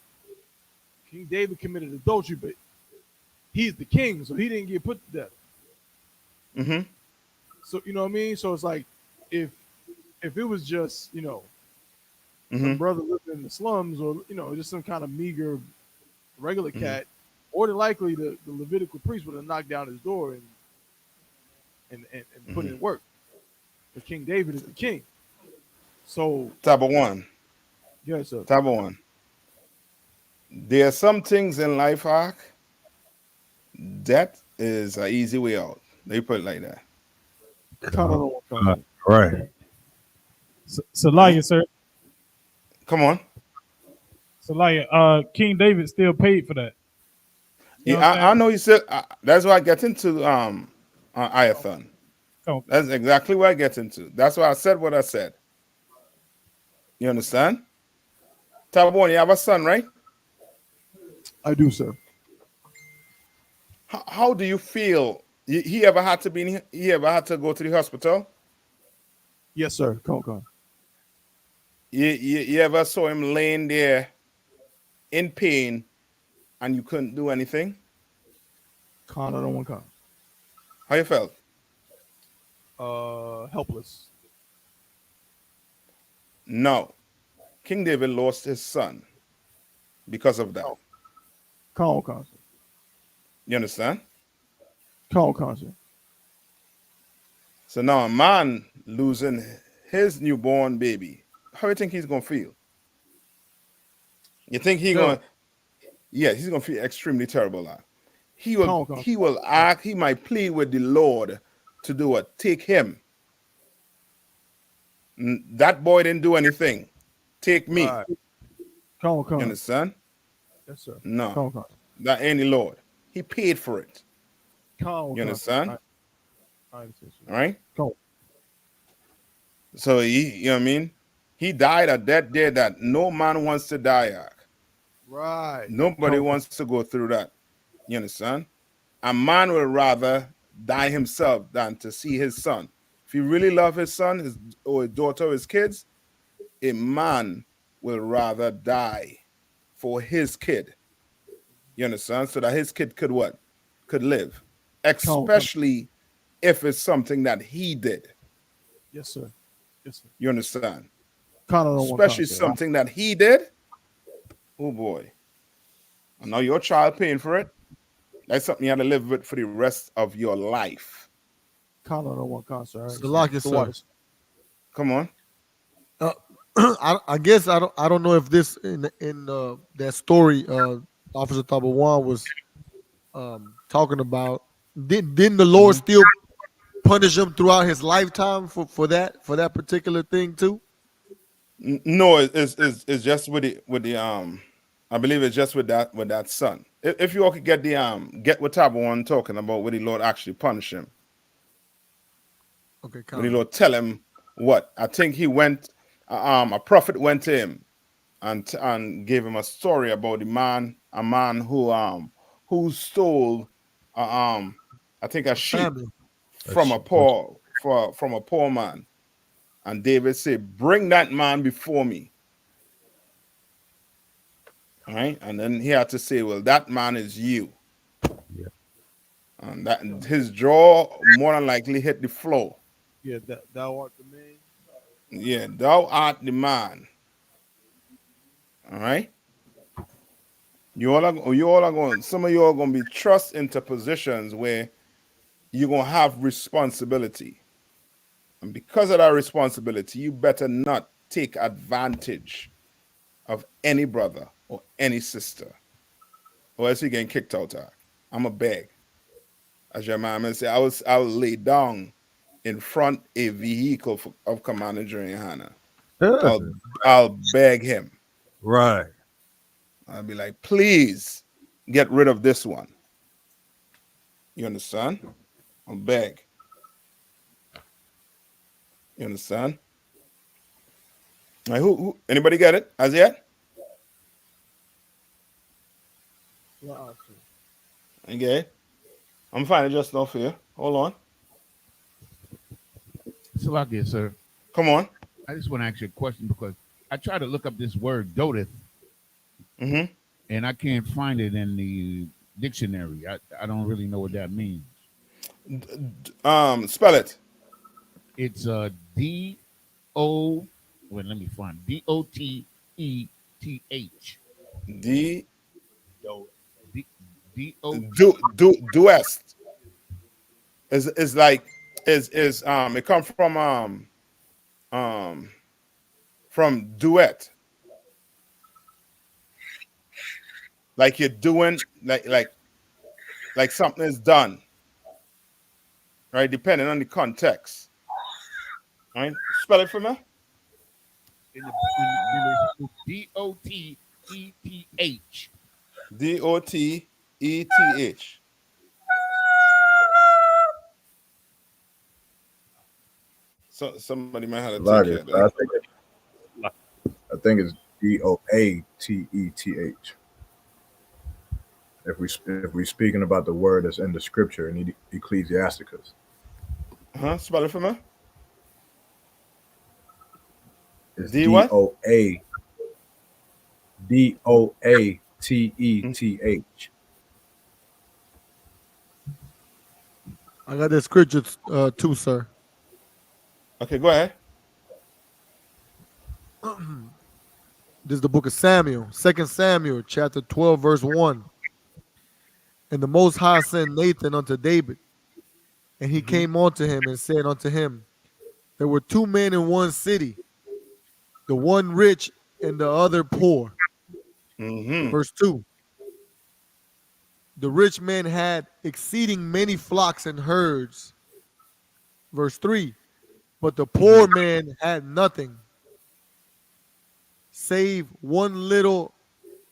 King David committed adultery, but he's the king, so he didn't get put to death. So you know what I mean? So it's like if it was just some brother living in the slums, or just some kind of meager regular cat, more than likely the Levitical priest would have knocked down his door and put in work. But King David is the king. So Type of one. Yes, sir. Type of one. There are some things in life, Ark, that is an easy way out. They put it like that. Right. Salaya, sir. Come on. Salaya, King David still paid for that. I know you said that's why I get into I.S.U.P.K. That's exactly what I get into. That's why I said what I said. You understand? Tabon, you have a son, right? I do, sir. How do you feel? He ever had to be? He ever had to go to the hospital? Yes, sir. Come on. You ever saw him laying there in pain and you couldn't do anything? I don't want to. How you felt? Helpless. No. King David lost his son because of that. Come on. You understand? Come on. So now a man losing his newborn baby, how do you think he's gonna feel? You think he's gonna? Yeah, he's gonna feel extremely terrible. Like. He will act. He might plead with the Lord to do what? Take him. That boy didn't do anything. Take me. Right. You understand? Yes, sir. No, that ain't the Lord. He paid for it. You understand? I understand. All right. So you know what I mean? He died a death there that no man wants to die at. Right. Nobody wants to go through that. You understand? A man would rather die himself than to see his son. If he really love his son, or his daughter, or his kids, a man will rather die for his kid. You understand? So that his kid could what? Could live. Especially if it's something that he did. Yes, sir. Yes, sir. You understand? Especially something that he did. Oh boy. And now your child paying for it. That's something you have to live with for the rest of your life. Count on one concert. Come on. I guess I don't know if this in that story Officer Tabawan was talking about. Didn't the Lord still punish him throughout his lifetime for that particular thing too? No, it's just with the I believe it's just with that son. If you all could get get what Tabawan talking about, where the Lord actually punish him. Okay, when the Lord tell him what? I think he went. A prophet went to him and gave him a story about a man who stole I think a sheep from a poor man, and David said, "Bring that man before me." All right, and then he had to say, "Well, that man is you." Yeah. And that his jaw more than likely hit the floor. Yeah, thou art the man. Yeah, thou art the man. All right. You all are going. Some of you are going to be thrust into positions where you're going to have responsibility, and because of that responsibility, you better not take advantage of any brother or any sister, or else you're getting kicked out. I'm a beg. As your man say, I will lay down in front a vehicle of Commander YAHANNA. I'll beg him. Right. I'll be like, please get rid of this one. You understand? I'll beg. You understand? Like, who anybody get it as yet? Okay. I'm finding just enough here. Hold on. Salakia, sir. Come on. I just want to ask you a question because I tried to look up this word "doteth," and I can't find it in the dictionary. I don't really know what that means. Spell it. It's D-O. Wait, let me find D-O-T-E-T-H. Duest is like it comes from duet, like you're doing like something is done, right, depending on the context. All right, spell it for me. D-O-T-E-T-H. D-O-T-E-T-H. So somebody might have to take care of that. I think it's D-O-A-T-E-T-H. If we speaking about the word that's in the scripture in Ecclesiasticus. Spell it for me. It's D-O-A-T-E-T-H. I got the scripture too, sir. Okay, go ahead. This is the book of Samuel, 2 Samuel, chapter 12, verse 1. And the Most High sent Nathan unto David And he came unto him and said unto him, there were two men in one city, the one rich and the other poor. Verse 2. The rich man had exceeding many flocks and herds. Verse 3. But the poor man had nothing save one little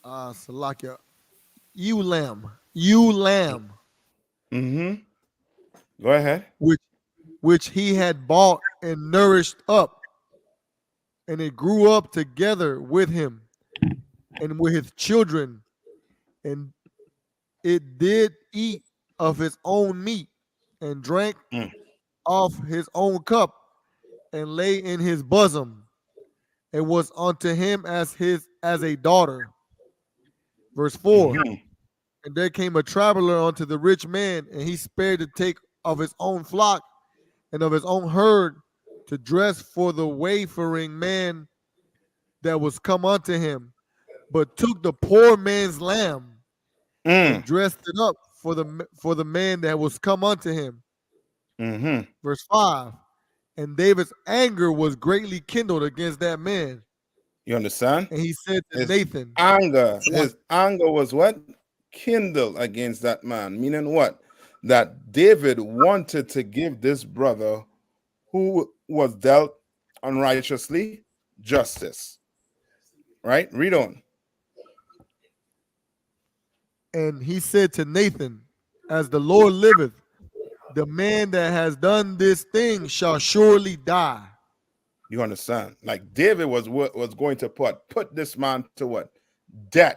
Salakia, ewe lamb. Go ahead. Which he had bought and nourished up, and it grew up together with him and with his children, and it did eat of his own meat and drank off his own cup and lay in his bosom, and was unto him as a daughter. Verse 4. And there came a traveler unto the rich man, and he spared to take of his own flock and of his own herd to dress for the wayfaring man that was come unto him, but took the poor man's lamb and dressed it up for the man that was come unto him. Verse 5. And David's anger was greatly kindled against that man. You understand? And he said to his Nathan, his anger was what? Kindled against that man. Meaning what? That David wanted to give this brother who was dealt unrighteously justice. Right? Read on. And he said to Nathan, as the Lord liveth, the man that has done this thing shall surely die. You understand? Like David was going to put this man to what? Death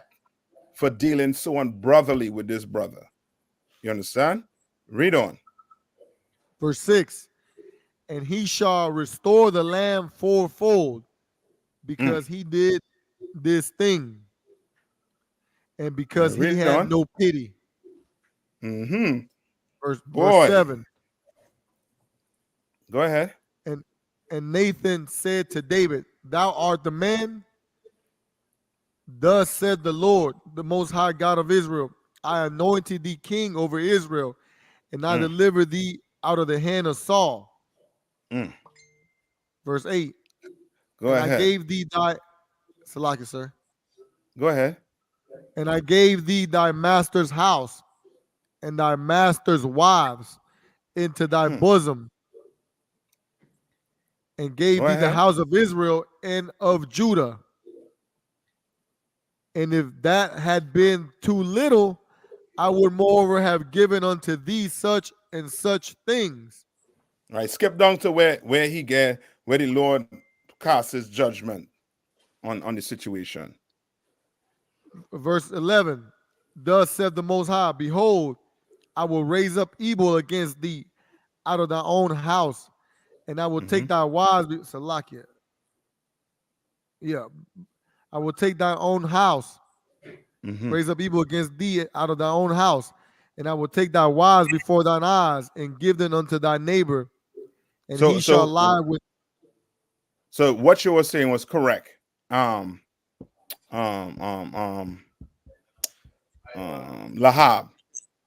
for dealing so unbrotherly with this brother. You understand? Read on. Verse 6. And he shall restore the lamb fourfold, because he did this thing, and because he had no pity. Verse 7. Go ahead. And Nathan said to David, thou art the man. Thus said the Lord, the Most High God of Israel, I anointed thee king over Israel, and I delivered thee out of the hand of Saul. Verse 8. Go ahead. I gave thee thy Salaki, sir. Go ahead. And I gave thee thy master's house and thy master's wives into thy bosom, and gave thee the house of Israel and of Judah. And if that had been too little, I would moreover have given unto thee such and such things. Right. Skip down to where the Lord casts his judgment on the situation. Verse 11. Thus said the Most High, behold, I will raise up evil against thee out of thy own house, and I will take thy wives. Salakia. Yeah. I will take thy own house, raise up evil against thee out of thy own house, and I will take thy wives before thine eyes, and give them unto thy neighbor, and he shall lie with. So what you were saying was correct. Lahab.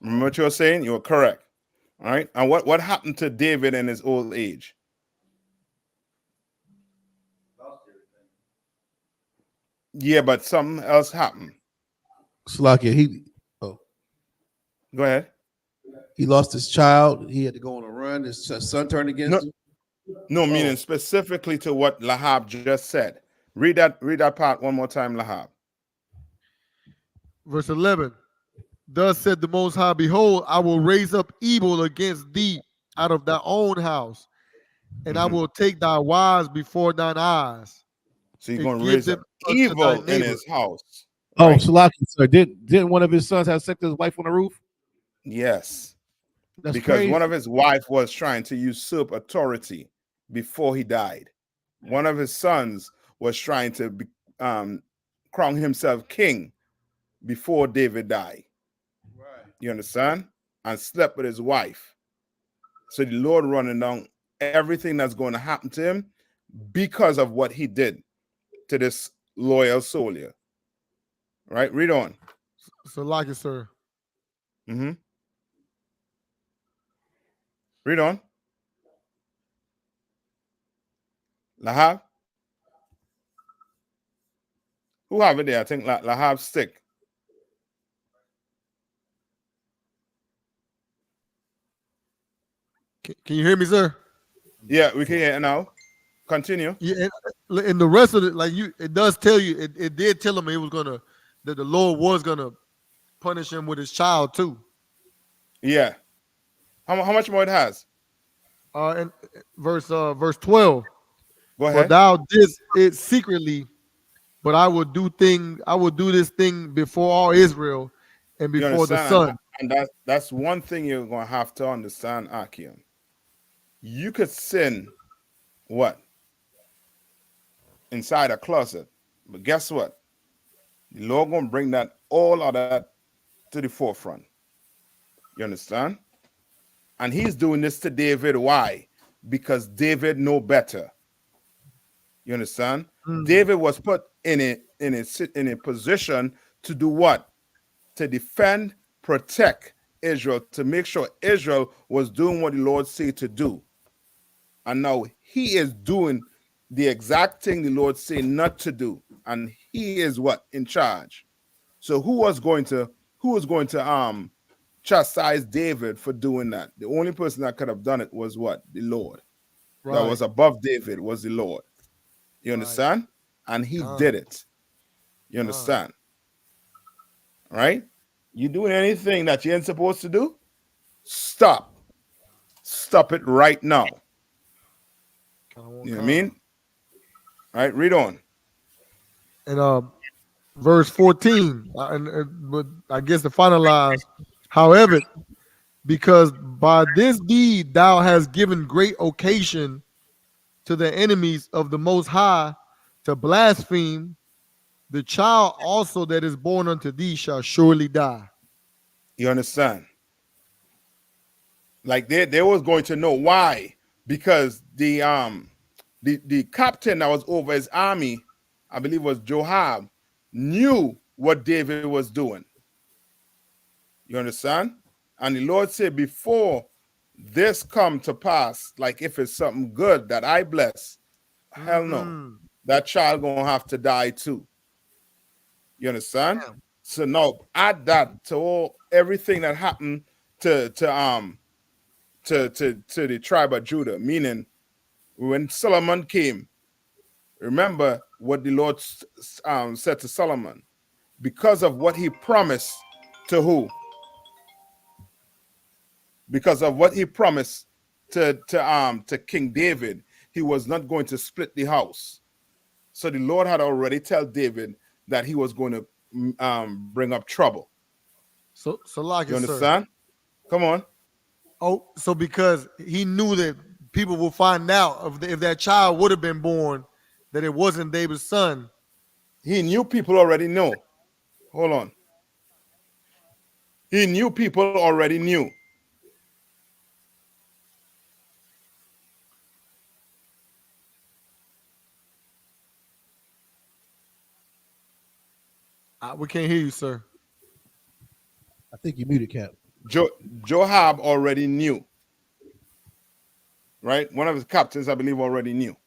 Remember what you were saying? You were correct. All right. And what happened to David in his old age? Yeah, but something else happened. Slakia, Go ahead. He lost his child. He had to go on a run. His son turned against him. No, meaning specifically to what Lahab just said. Read that part one more time, Lahab. Verse 11. Thus said the Most High, behold, I will raise up evil against thee out of thy own house, and I will take thy wives before thine eyes. So you're going to raise up evil in his house. Oh, right? Salaki, sir. Didn't one of his sons have sex with his wife on the roof? Yes. That's because crazy. one of his wife was trying to usurp authority before he died. One of his sons was trying to crown himself king before David died. Right. You understand? And slept with his wife. So the Lord running down everything that's going to happen to him because of what he did to this loyal soldier. Right? Read on. So like it, sir. Read on. Lahab. Who have it there? I think Lahab stick. Can you hear me, sir? Yeah, we can hear it now. Continue. Yeah, and the rest of it, like it does tell you, it did tell him that the Lord was gonna punish him with his child too. Yeah. How much more it has? And verse 12. Go For ahead. thou didst it secretly, but I will do this thing before all Israel and You before the understand? sun. And that's one thing you're gonna have to understand, Akim. You could sin what? Inside a closet. But guess what? The Lord gonna bring that all of that to the forefront. You understand? And he's doing this to David. Why? Because David know better. You understand? David was put in a position to do what? To defend, protect Israel, to make sure Israel was doing what the Lord said to do. And now he is doing the exact thing the Lord said not to do. And he is what? In charge. So who was going to chastise David for doing that? The only person that could have done it was what? The Lord. Right. That was above David was the Lord. You understand? And he did it. You understand? Right? You doing anything that you ain't supposed to do? Stop. Stop it right now. You know what I mean? All right, read on. And verse 14, but I guess to finalize, however, because by this deed thou hast given great occasion to the enemies of the Most High to blaspheme, the child also that is born unto thee shall surely die. You understand? Like they was going to know why, because the captain that was over his army, I believe was Joab, knew what David was doing. You understand? And the Lord said, before this come to pass, like if it's something good that I bless, hell no, that child gonna have to die too. You understand? So now add that to everything that happened to the tribe of Judah, meaning when Solomon came, remember what the Lord said to Solomon, because of what he promised to who? Because of what he promised to King David, he was not going to split the house. So the Lord had already told David that he was going to bring up trouble. So like you understand? Sir. Come on. Oh, so because he knew that people will find out if that child would have been born, that it wasn't David's son. He knew people already know. Hold on. He knew people already knew. We can't hear you, sir. I think you muted, Cap. Joab already knew. Right? One of his captains, I believe, already knew.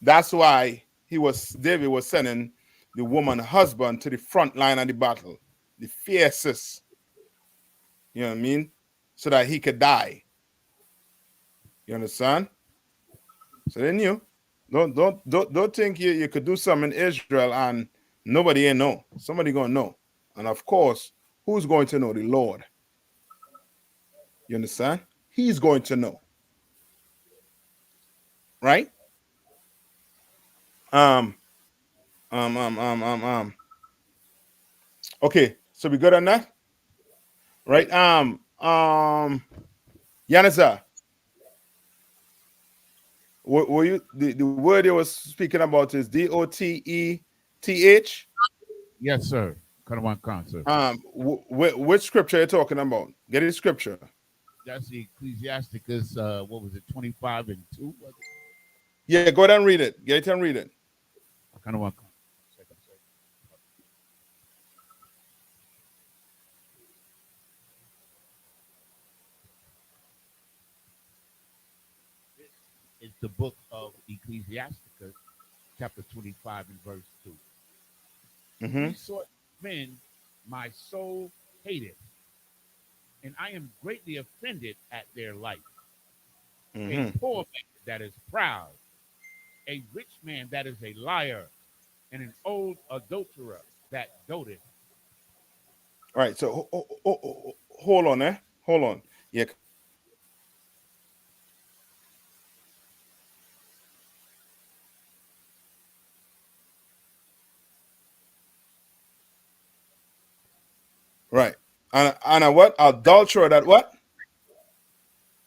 That's why David was sending the woman husband to the front line of the battle, the fiercest. You know what I mean? So that he could die. You understand? So they knew. Don't think you could do something in Israel and nobody ain't know. Somebody gonna know. And of course, who's going to know? The Lord. You understand? He's going to know. Right? Okay, so we good on that? Right? Yanisa, were you the word you was speaking about is DOTETH? Yes, sir. Sir. Which scripture are you talking about? Get the scripture. That's the Ecclesiasticus, what was it, 25 and 2? Yeah, go ahead and read it. Get it and read it. I kind of want is the book of Ecclesiasticus, chapter 25 and verse 2. These sort of men my soul hateth, and I am greatly offended at their life. A poor man that is proud, a rich man that is a liar, and an old adulterer that doteth. All right, so hold on, hold on. Yeah. Right. And a what? Adulterer that what?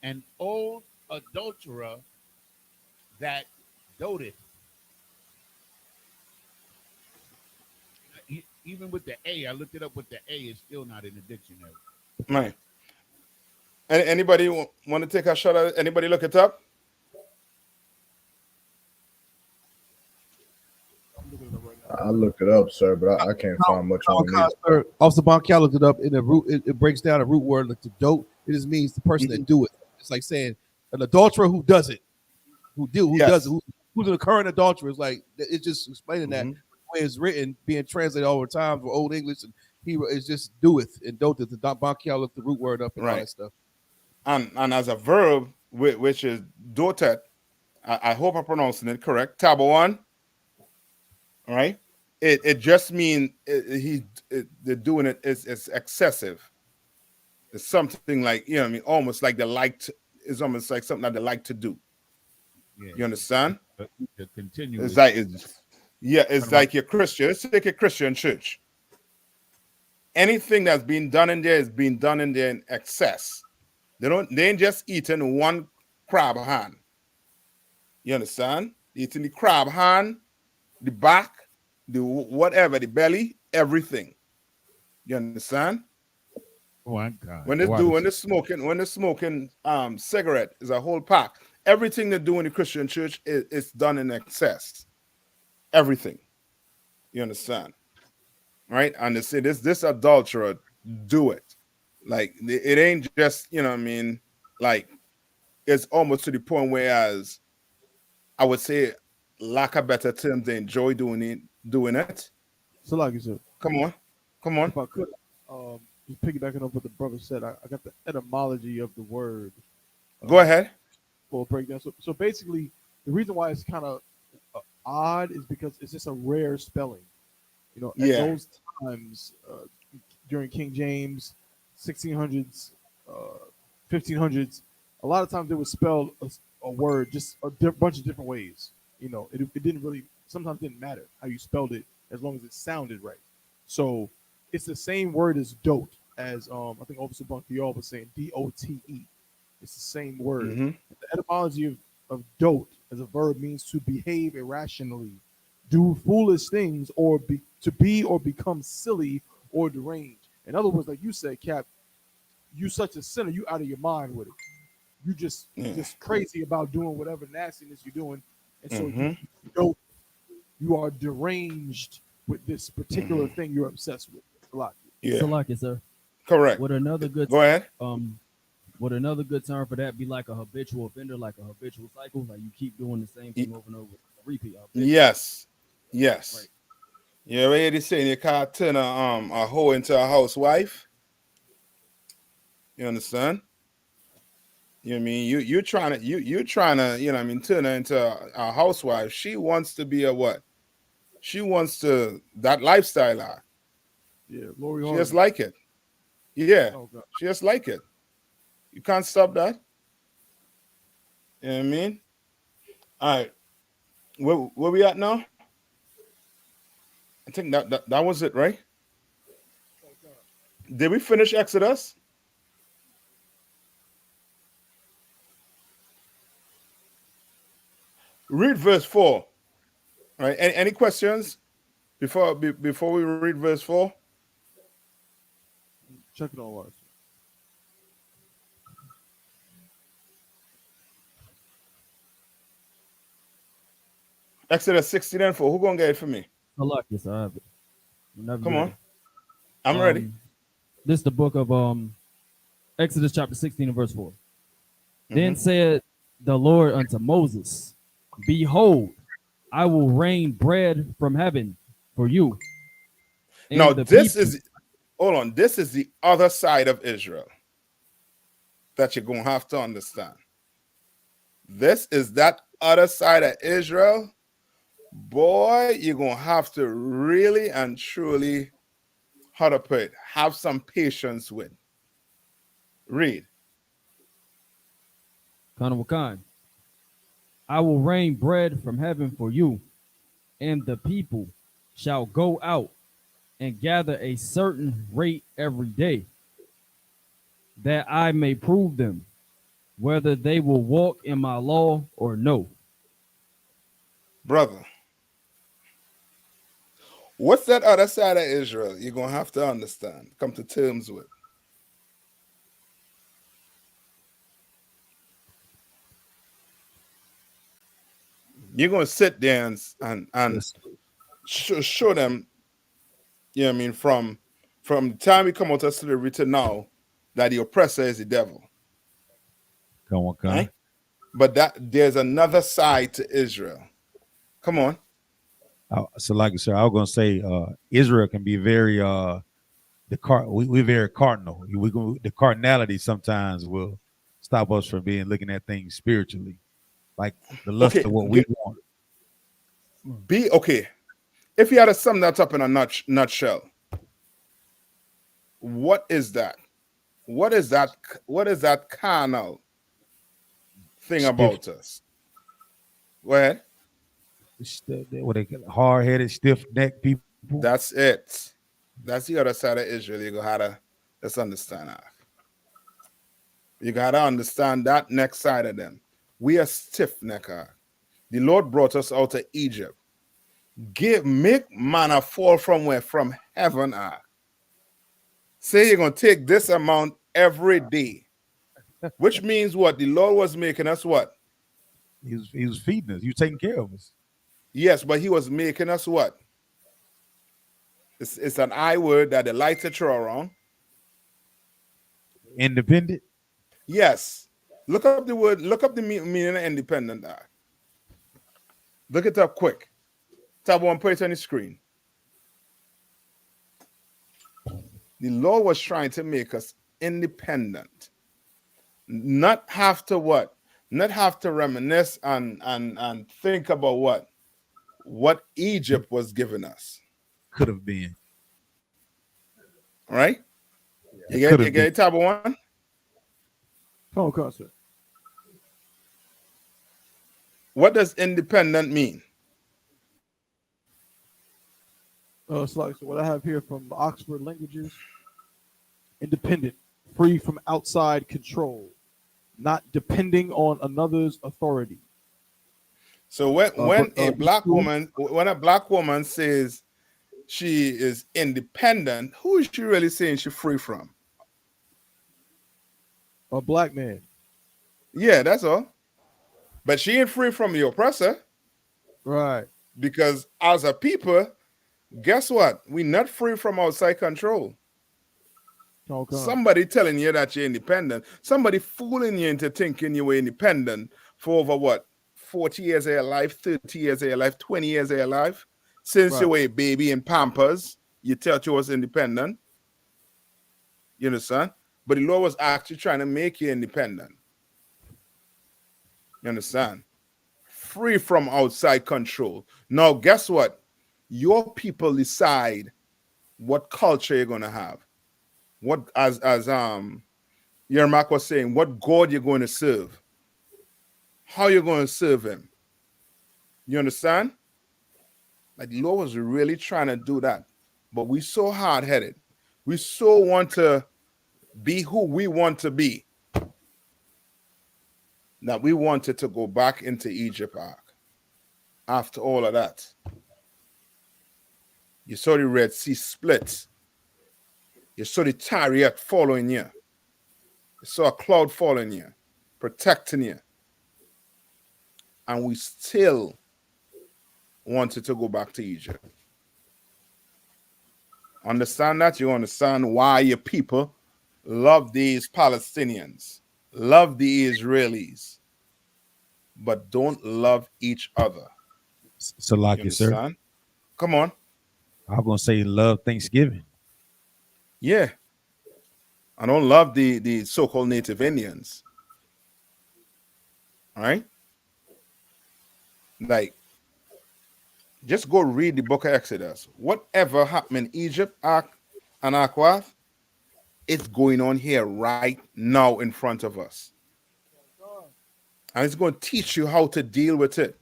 An old adulterer that doteth. Even with the A, I looked it up with the A, it's still not in the dictionary. Right. Anybody want to take a shot at it? Anybody look it up? I looked it up, sir, but I can't find much on it either. Officer Boncal looked it up in the root. It breaks down a root word like to dote. It just means the person that do it. It's like saying an adulterer who does it, who does it, who's an current adulterer. It's like it's just explaining that the way it's written, being translated all the time for Old English, and Hebrew is just doeth and doteth. The Boncal looked the root word up and all that stuff. And as a verb, which is dotet, I hope I'm pronouncing it correct. Tabawan. All right. It just means they're doing it. It's excessive. It's something like, you know what I mean, almost like they like to, it's almost like something that they like to do. Yeah. You understand? To continue. It's like it's like your Christian. Let's take a Christian church. Anything that's being done in there is being done in there in excess. They ain't just eating one crab hand. You understand? Eating the crab hand, the back, the whatever, the belly, everything. You understand? Oh my God. When they're smoking cigarette is a whole pack. Everything they do in the Christian church is done in excess. Everything. You understand? Right? And they say this adulterer do it. Like it ain't just, you know what I mean, like it's almost to the point where, as I would say, lack of better terms, they enjoy doing it. So like you said, come on. If I could, just piggybacking up what the brother said, I got the etymology of the word. Go ahead. For a breakdown. So basically, the reason why it's kind of odd is because it's just a rare spelling. You know, at those times during King James, 1600s, 1500s, a lot of times they would spell a word just a bunch of different ways. You know, it didn't really, sometimes didn't matter how you spelled it as long as it sounded right. So it's the same word as dote, as I think Officer Bunkial was saying, D-O-T-E. It's the same word. The etymology of dote as a verb means to behave irrationally, do foolish things, or to be or become silly or deranged. In other words, like you said, Cap, you such a sinner, you out of your mind with it. You just crazy about doing whatever nastiness you're doing, and so you are deranged with this particular thing you're obsessed with. Salaki, sir. Correct. Would another good Go ahead. Would another good term for that be like a habitual offender, like a habitual cycle, like you keep doing the same thing over and over, a repeat? Yes. Right. You already saying you can't turn a hoe into a housewife. You understand? You know what I mean? You're trying to, you know what I mean, turn her into a housewife. She wants to be a what? She wants to that lifestyle. Yeah, Lori She Harvey. just like it. Yeah. Oh, God. She just like it. You can't stop that. You know what I mean? All right. Where we at now? I think that was it, right? Did we finish Exodus? Read verse 4. All right. Any questions before we read verse 4? Check it on what. Exodus 16 and 4. Who gonna get it for me? Salaki, sir. I have it. Whenever Come you're on. ready. I'm ready. This is the book of Exodus chapter 16 and verse 4. Then said the Lord unto Moses, behold, I will rain bread from heaven for you. And Now, the this people, is, hold on, this is the other side of Israel that you're going to have to understand. This is that other side of Israel. Boy, you're going to have to really and truly, how to put it, have some patience with. Read. Kanawakan, I will rain bread from heaven for you, and the people shall go out and gather a certain rate every day, that I may prove them whether they will walk in my law or no. Brother, what's that other side of Israel? You're going to have to understand, come to terms with. You're going to sit there and show them, you know what I mean, from the time we come out of slavery to now, that the oppressor is the devil. Come on, come. Right? But that there's another side to Israel. Come on. So, like I said, I was gonna say, Israel can be very we're very cardinal. The cardinality sometimes will stop us from looking at things spiritually, like the lust of what we want. Be okay. If you had to sum that up in a nutshell, what is that? What is that? What is that carnal thing about us? Go ahead. What they call hard-headed, stiff-necked people. That's it. That's the other side of Israel. You gotta let's understand that. You gotta understand that next side of them. We are stiff-necked. The Lord brought us out of Egypt. Make manna fall from where? From heaven. Say you're gonna take this amount every day, which means what? The Lord was making us what? He was feeding us. He was taking care of us. Yes, but he was making us what? It's an I word that the lights are throw around. Independent. Yes. Look up the word. Look up the meaning of independent. Look it up quick. Tab one, put it on the screen. The Lord was trying to make us independent, not have to what? Not have to reminisce and think about what Egypt was giving us. Could have been. All right? You get tab one? Oh, God, sir. What does independent mean? So what I have here from Oxford Languages: independent, free from outside control, not depending on another's authority. So when a black woman says she is independent, who is she really saying she's free from? A black man. Yeah, that's all. But she ain't free from the oppressor. Right. Because as a people, guess what? We're not free from outside control. Okay. Somebody telling you that you're independent, somebody fooling you into thinking you were independent for over what? 40 years of your life, 30 years of your life, 20 years of your life. Since you were a baby in Pampers, you thought you was independent. You understand? But the Lord was actually trying to make you independent. You understand? Free from outside control. Now, guess what? Your people decide what culture you're going to have. What, as Yermak was saying, what God you're going to serve. How you're going to serve him. You understand? Like the Lord was really trying to do that. But we so hard-headed. We so want to be who we want to be that we wanted to go back into Egypt after all of that. You saw the Red Sea split. You saw the chariot following you. You saw a cloud following you, protecting you. And we still wanted to go back to Egypt. Understand that? You understand why your people love these Palestinians, love the Israelis. but don't love each other. Salaki, sir. Understand? Come on. I'm gonna say love Thanksgiving. Yeah. I don't love the so-called native Indians. All right? Like, just go read the book of Exodus. Whatever happened in Egypt, and Akwath, it's going on here right now in front of us. And it's going to teach you how to deal with it.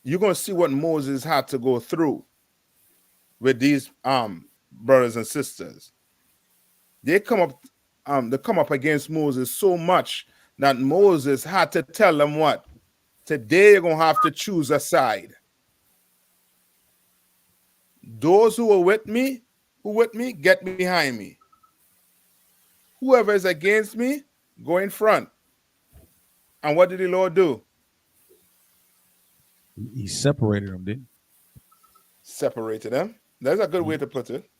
You're going to see what Moses had to go through with these brothers and sisters. They come up against Moses so much that Moses had to tell them what? Today you're going to have to choose a side. Those who are with me, get behind me. Whoever is against me, go in front. And what did the Lord do? He separated them, didn't he? Separated them. That's a good way to put it.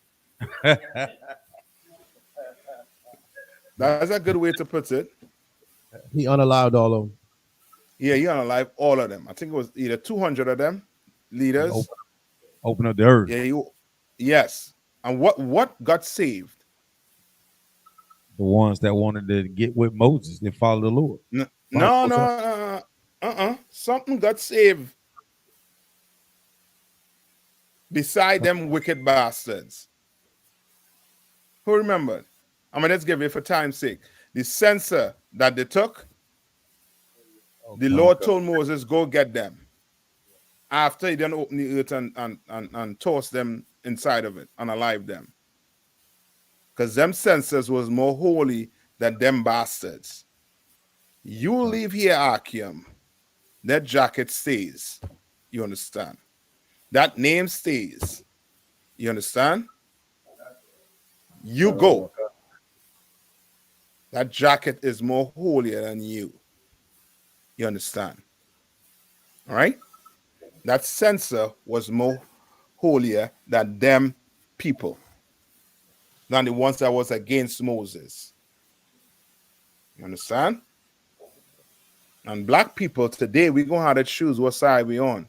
That's a good way to put it. He unallowed all of them. Yeah, he unalived all of them. I think it was either 200 of them leaders. Open up the earth. Yeah, yes. And what got saved? The ones that wanted to get with Moses, they follow the Lord. No. Something got saved beside them wicked bastards. Who remembered? I mean, let's give it for time's sake. The censer that they took, the Lord told Moses, go get them. After he then opened the earth and tossed them inside of it and alive them. Because them censers was more holy than them bastards. You leave here, Akim, that jacket stays. You understand? That name stays. You understand? You go. That jacket is more holier than you. You understand? All right? That censer was more holier than them people, than the ones that was against Moses. You understand? And black people today, we're going to have to choose what side we're on.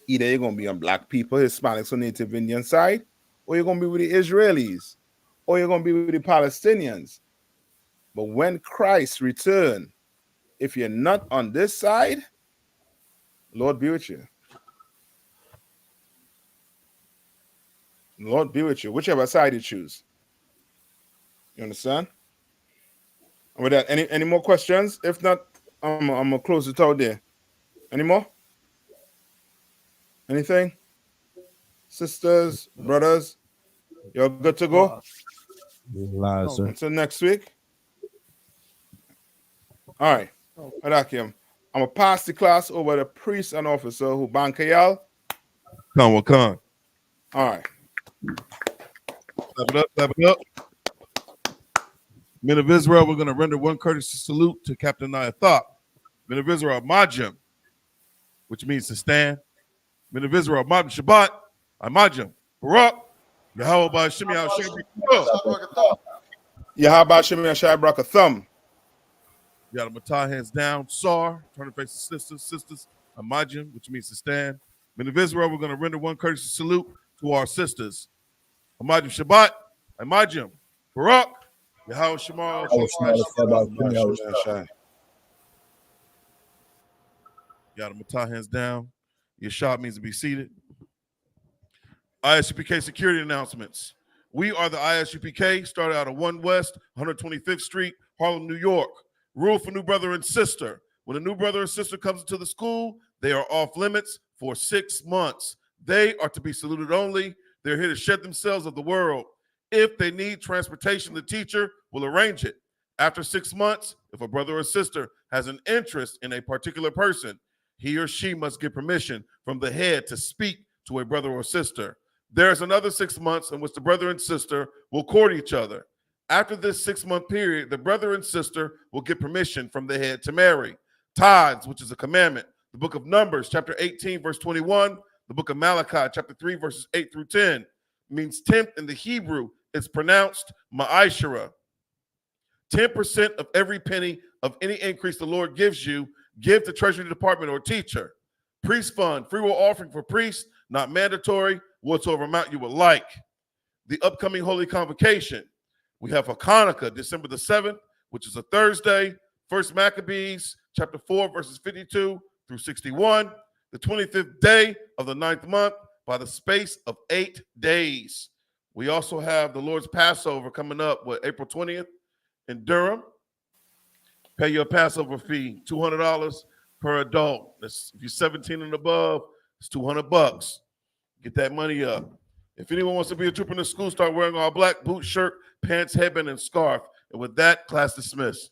Either you're going to be on black people, Hispanics, or Native Indian side, or you're going to be with the Israelis, or you're going to be with the Palestinians. But when Christ returns, if you're not on this side, Lord be with you. Lord be with you, whichever side you choose. You understand? And with that, any more questions? If not, I'm gonna close it out there. Any more? Anything? Sisters, brothers, you're good to go? Live, sir. Until next week. All right. I'm gonna pass the class over to the priest and officer who Bankayal. Come. All right. Clap it up. Men of Israel, we're going to render one courteous salute to Captain I.S.U.P.K. Men of Israel, Majim, which means to stand. Men of Israel, Majim Shabbat, Majim, Barak, Yahweh by Shemi Yahweh Shemi Ashai Brakathum. You got to matah hands down. Sar, turn to face the sisters, Majim, which means to stand. Men of Israel, we're going to render one courteous salute to our sisters. Majim Shabbat, Majim, Barak, Yahweh Shema. You got to matah hands down. Your shot means to be seated. I.S.U.P.K security announcements. We are the I.S.U.P.K, started out of 1 West, 125th Street, Harlem, New York. Rule for new brother and sister. When a new brother or sister comes into the school, they are off limits for 6 months. They are to be saluted only. They're here to shed themselves of the world. If they need transportation, the teacher will arrange it. After 6 months, if a brother or sister has an interest in a particular person, he or she must get permission from the head to speak to a brother or sister. There's another 6 months in which the brother and sister will court each other. After this 6-month period, the brother and sister will get permission from the head to marry. Tithes, which is a commandment. The book of Numbers, chapter 18, verse 21. The book of Malachi, chapter 3, verses 8 through 10. Means tenth in the Hebrew. It's pronounced ma'ashara. 10% of every penny of any increase the Lord gives you, Give to Treasury Department or teacher. Priest fund, free will offering for priests, not mandatory, whatsoever amount you would like. The upcoming Holy Convocation. We have Hanukkah, December the 7th, which is a Thursday. First Maccabees, chapter 4, verses 52 through 61. The 25th day of the 9th month by the space of 8 days. We also have the Lord's Passover coming up, April 20th in Durham. Pay your Passover fee, $200 per adult. If you're 17 and above, it's $200. Get that money up. If anyone wants to be a trooper in the school, start wearing all black, boot, shirt, pants, headband, and scarf. And with that, class dismissed.